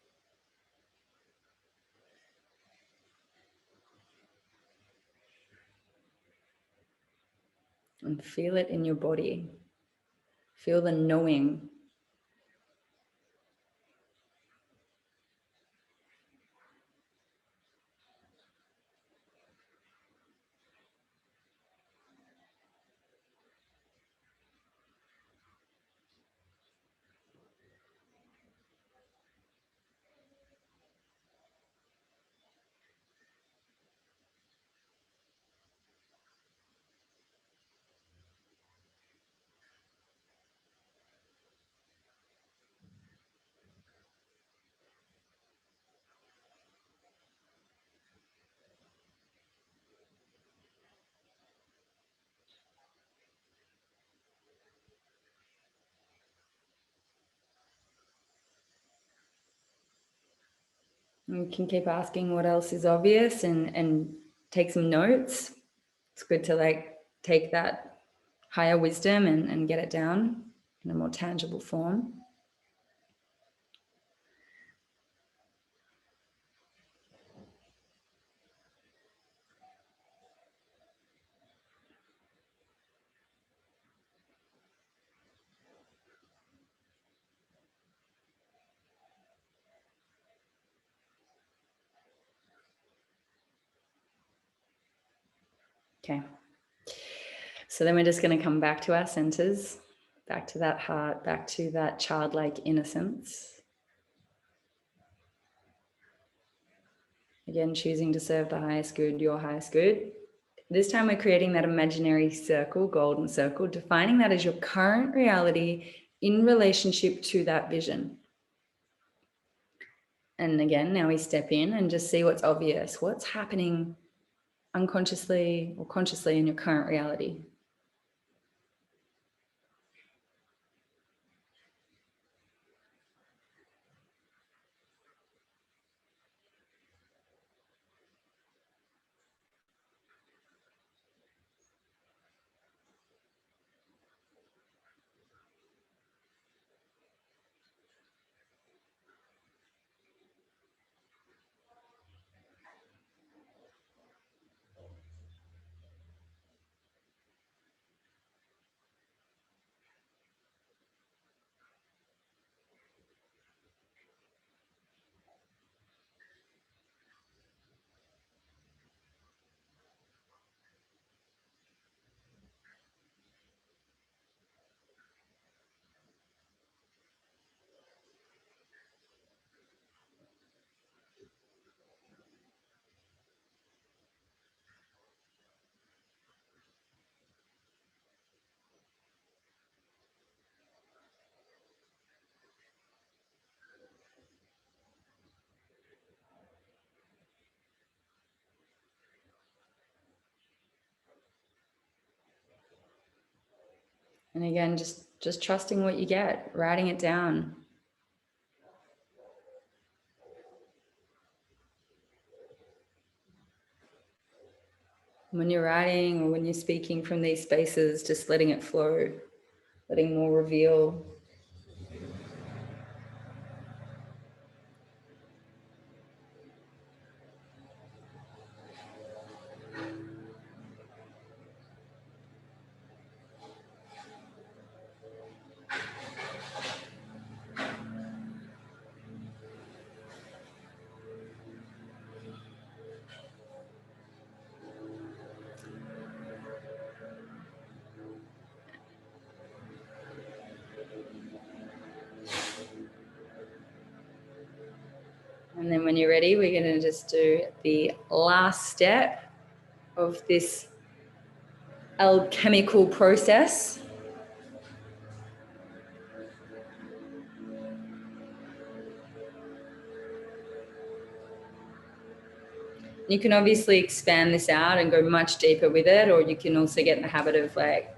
And feel it in your body. Feel the knowing. You can keep asking what else is obvious and take some notes. It's good to like take that higher wisdom and get it down in a more tangible form. Okay. So then we're just going to come back to our centers, back to that heart, back to that childlike innocence. Again, choosing to serve the highest good, your highest good. This time we're creating that imaginary circle, golden circle, defining that as your current reality in relationship to that vision. And again, now we step in and just see what's obvious, what's happening unconsciously or consciously in your current reality. And again, just trusting what you get, writing it down. When you're writing or when you're speaking from these spaces, just letting it flow, letting more reveal. And then when you're ready, we're going to just do the last step of this alchemical process. You can obviously expand this out and go much deeper with it, or you can also get in the habit of like,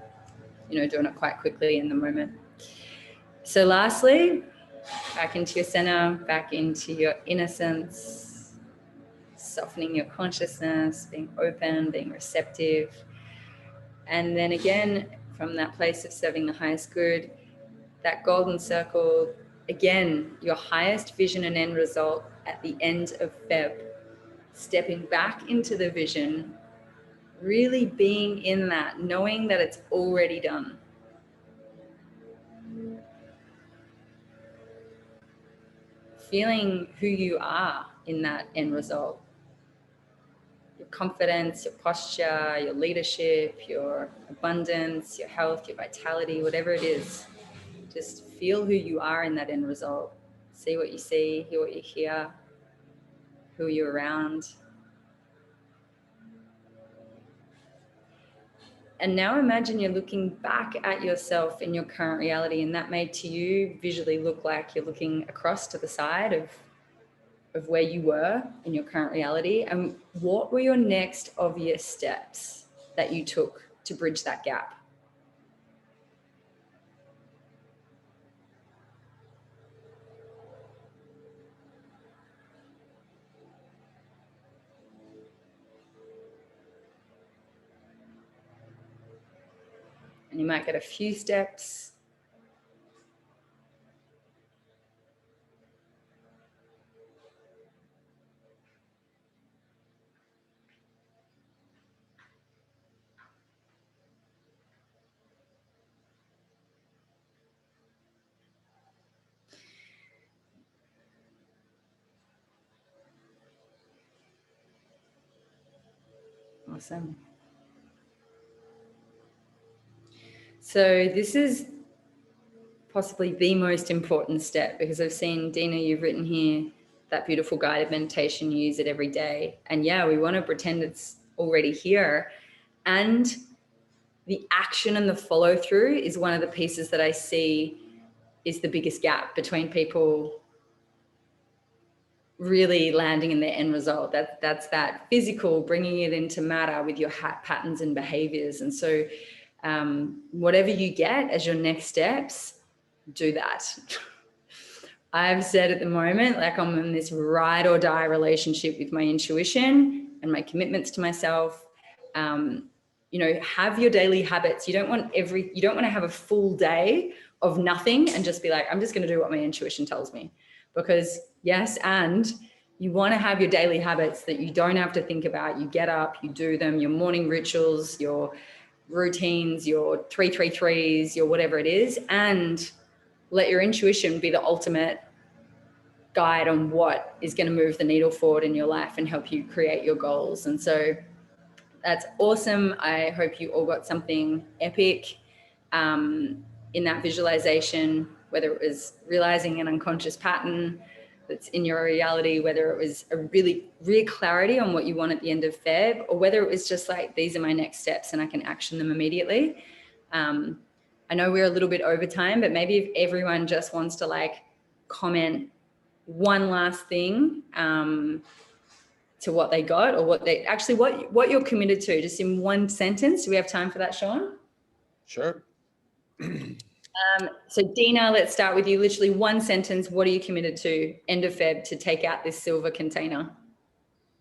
doing it quite quickly in the moment. So lastly, back into your center, back into your innocence, softening your consciousness, being open, being receptive. And then again, from that place of serving the highest good, that golden circle, again, your highest vision and end result at the end of Feb, stepping back into the vision, really being in that, knowing that it's already done. Feeling who you are in that end result. Your confidence, your posture, your leadership, your abundance, your health, your vitality, whatever it is. Just feel who you are in that end result. See what you see, hear what you hear, who you're around. And now imagine you're looking back at yourself in your current reality, and that may to you visually look like you're looking across to the side of where you were in your current reality. And what were your next obvious steps that you took to bridge that gap? And you might get a few steps. Awesome. So this is possibly the most important step, because I've seen, Dina, you've written here that beautiful guided meditation, you use it every day. And yeah, we want to pretend it's already here. And the action and the follow through is one of the pieces that I see is the biggest gap between people really landing in their end result. That's that physical, bringing it into matter with your patterns and behaviors. And so whatever you get as your next steps, do that. I've said at the moment, like I'm in this ride or die relationship with my intuition and my commitments to myself. You know, have your daily habits. You don't want to have a full day of nothing and just be like, I'm just going to do what my intuition tells me. Because yes, and you want to have your daily habits that you don't have to think about. You get up, you do them, your morning rituals, your routines, your 333s, your whatever it is, and let your intuition be the ultimate guide on what is going to move the needle forward in your life and help you create your goals. And so that's awesome. I hope you all got something epic in that visualization, whether it was realizing an unconscious pattern that's in your reality, whether it was a really real clarity on what you want at the end of Feb, or whether it was just like, these are my next steps and I can action them immediately. I know we're a little bit over time, but maybe if everyone just wants to like comment one last thing to what they got, or what they actually, what you're committed to, just in one sentence. Do we have time for that, Sean? Sure. So Dina, let's start with you. Literally one sentence. What are you committed to end of Feb to take out this silver container?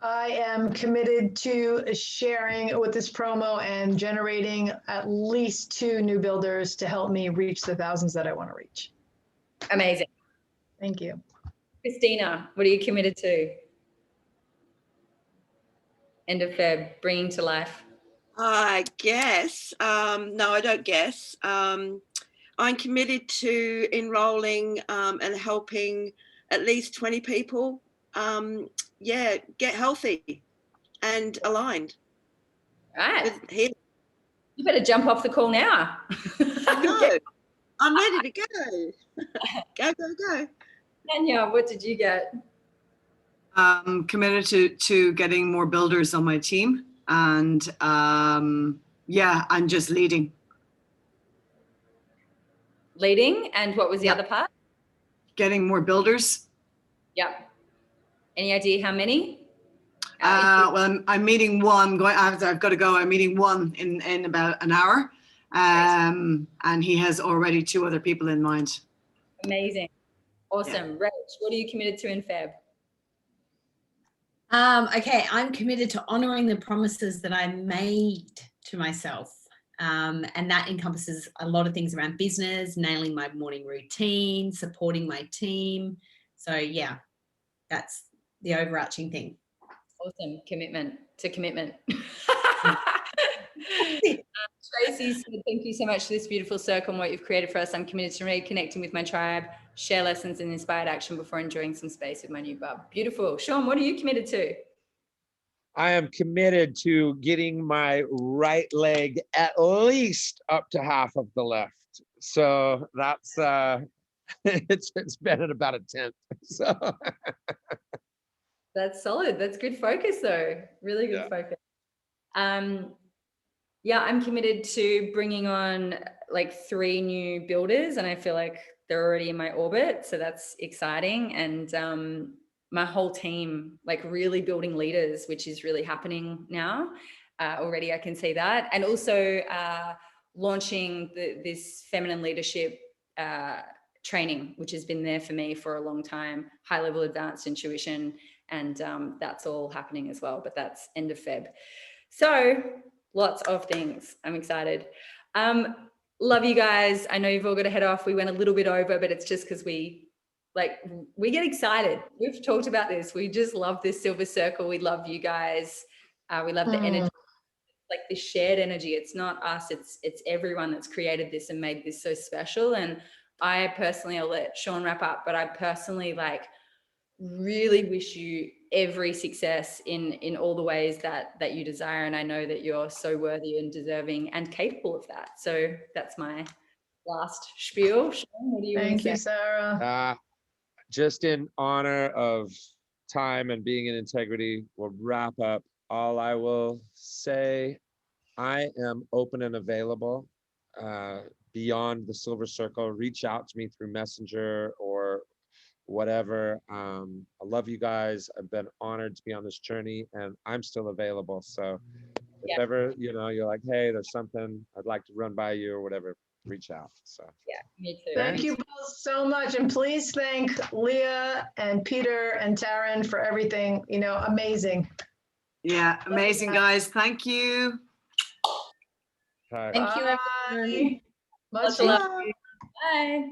I am committed to sharing with this promo and generating at least 2 new builders to help me reach the thousands that I want to reach. Amazing. Thank you. Christina, what are you committed to? End of Feb, bringing to life. I guess, no, I don't guess. I'm committed to enrolling and helping at least 20 people, get healthy and aligned. All right. with healing. You better jump off the call now. I know. I'm ready to go. Go. Tanya, what did you get? Committed to getting more builders on my team, and and just leading. Leading, and what was the Yep. other part? Getting more builders. Yep. Any idea how many? Well, I'm meeting one. I've got to go. I'm meeting one in about an hour, and he has already 2 other people in mind. Amazing. Awesome. Rach, what are you committed to in Feb? Okay, I'm committed to honouring the promises that I made to myself And that encompasses a lot of things around business, nailing my morning routine, supporting my team. So yeah, that's the overarching thing. Awesome. Commitment to commitment. Tracy said, thank you so much for this beautiful circle and what you've created for us. I'm committed to reconnecting with my tribe, share lessons and inspired action before enjoying some space with my new bub. Beautiful. Sean, what are you committed to? I am committed to getting my right leg at least up to half of the left. So that's it's been at about a 10th. So That's solid. That's good focus though. Really good focus. Yeah, I'm committed to bringing on like 3 new builders, and I feel like they're already in my orbit. So that's exciting. And my whole team, like really building leaders, which is really happening now. Already I can see that. And also launching this feminine leadership training, which has been there for me for a long time, high level advanced intuition. And that's all happening as well, but that's end of Feb. So lots of things. I'm excited. Love you guys. I know you've all got to head off. We went a little bit over, but it's just because we get excited. We've talked about this. We just love this silver circle. We love you guys. We love the energy, like this shared energy. It's not us. It's everyone that's created this and made this so special. And I personally, I'll let Sean wrap up, but I personally really wish you every success in all the ways that you desire. And I know that you're so worthy and deserving and capable of that. So that's my last spiel. Sean, what do you want to say? Thank you, Sarah. just in honor of time and being in integrity, we'll wrap up. All I will say, I am open and available beyond the silver circle. Reach out to me through Messenger or whatever. I love you guys. I've been honored to be on this journey, and I'm still available. So if ever, you're like, hey, there's something I'd like to run by you or whatever, reach out. So Yeah, me too. Thank you both so much. And please thank Leah and Peter and Taryn for everything, amazing. Yeah, amazing, guys. Thank you. hi. Thank you, everyone. Much Lots of love. love. Bye.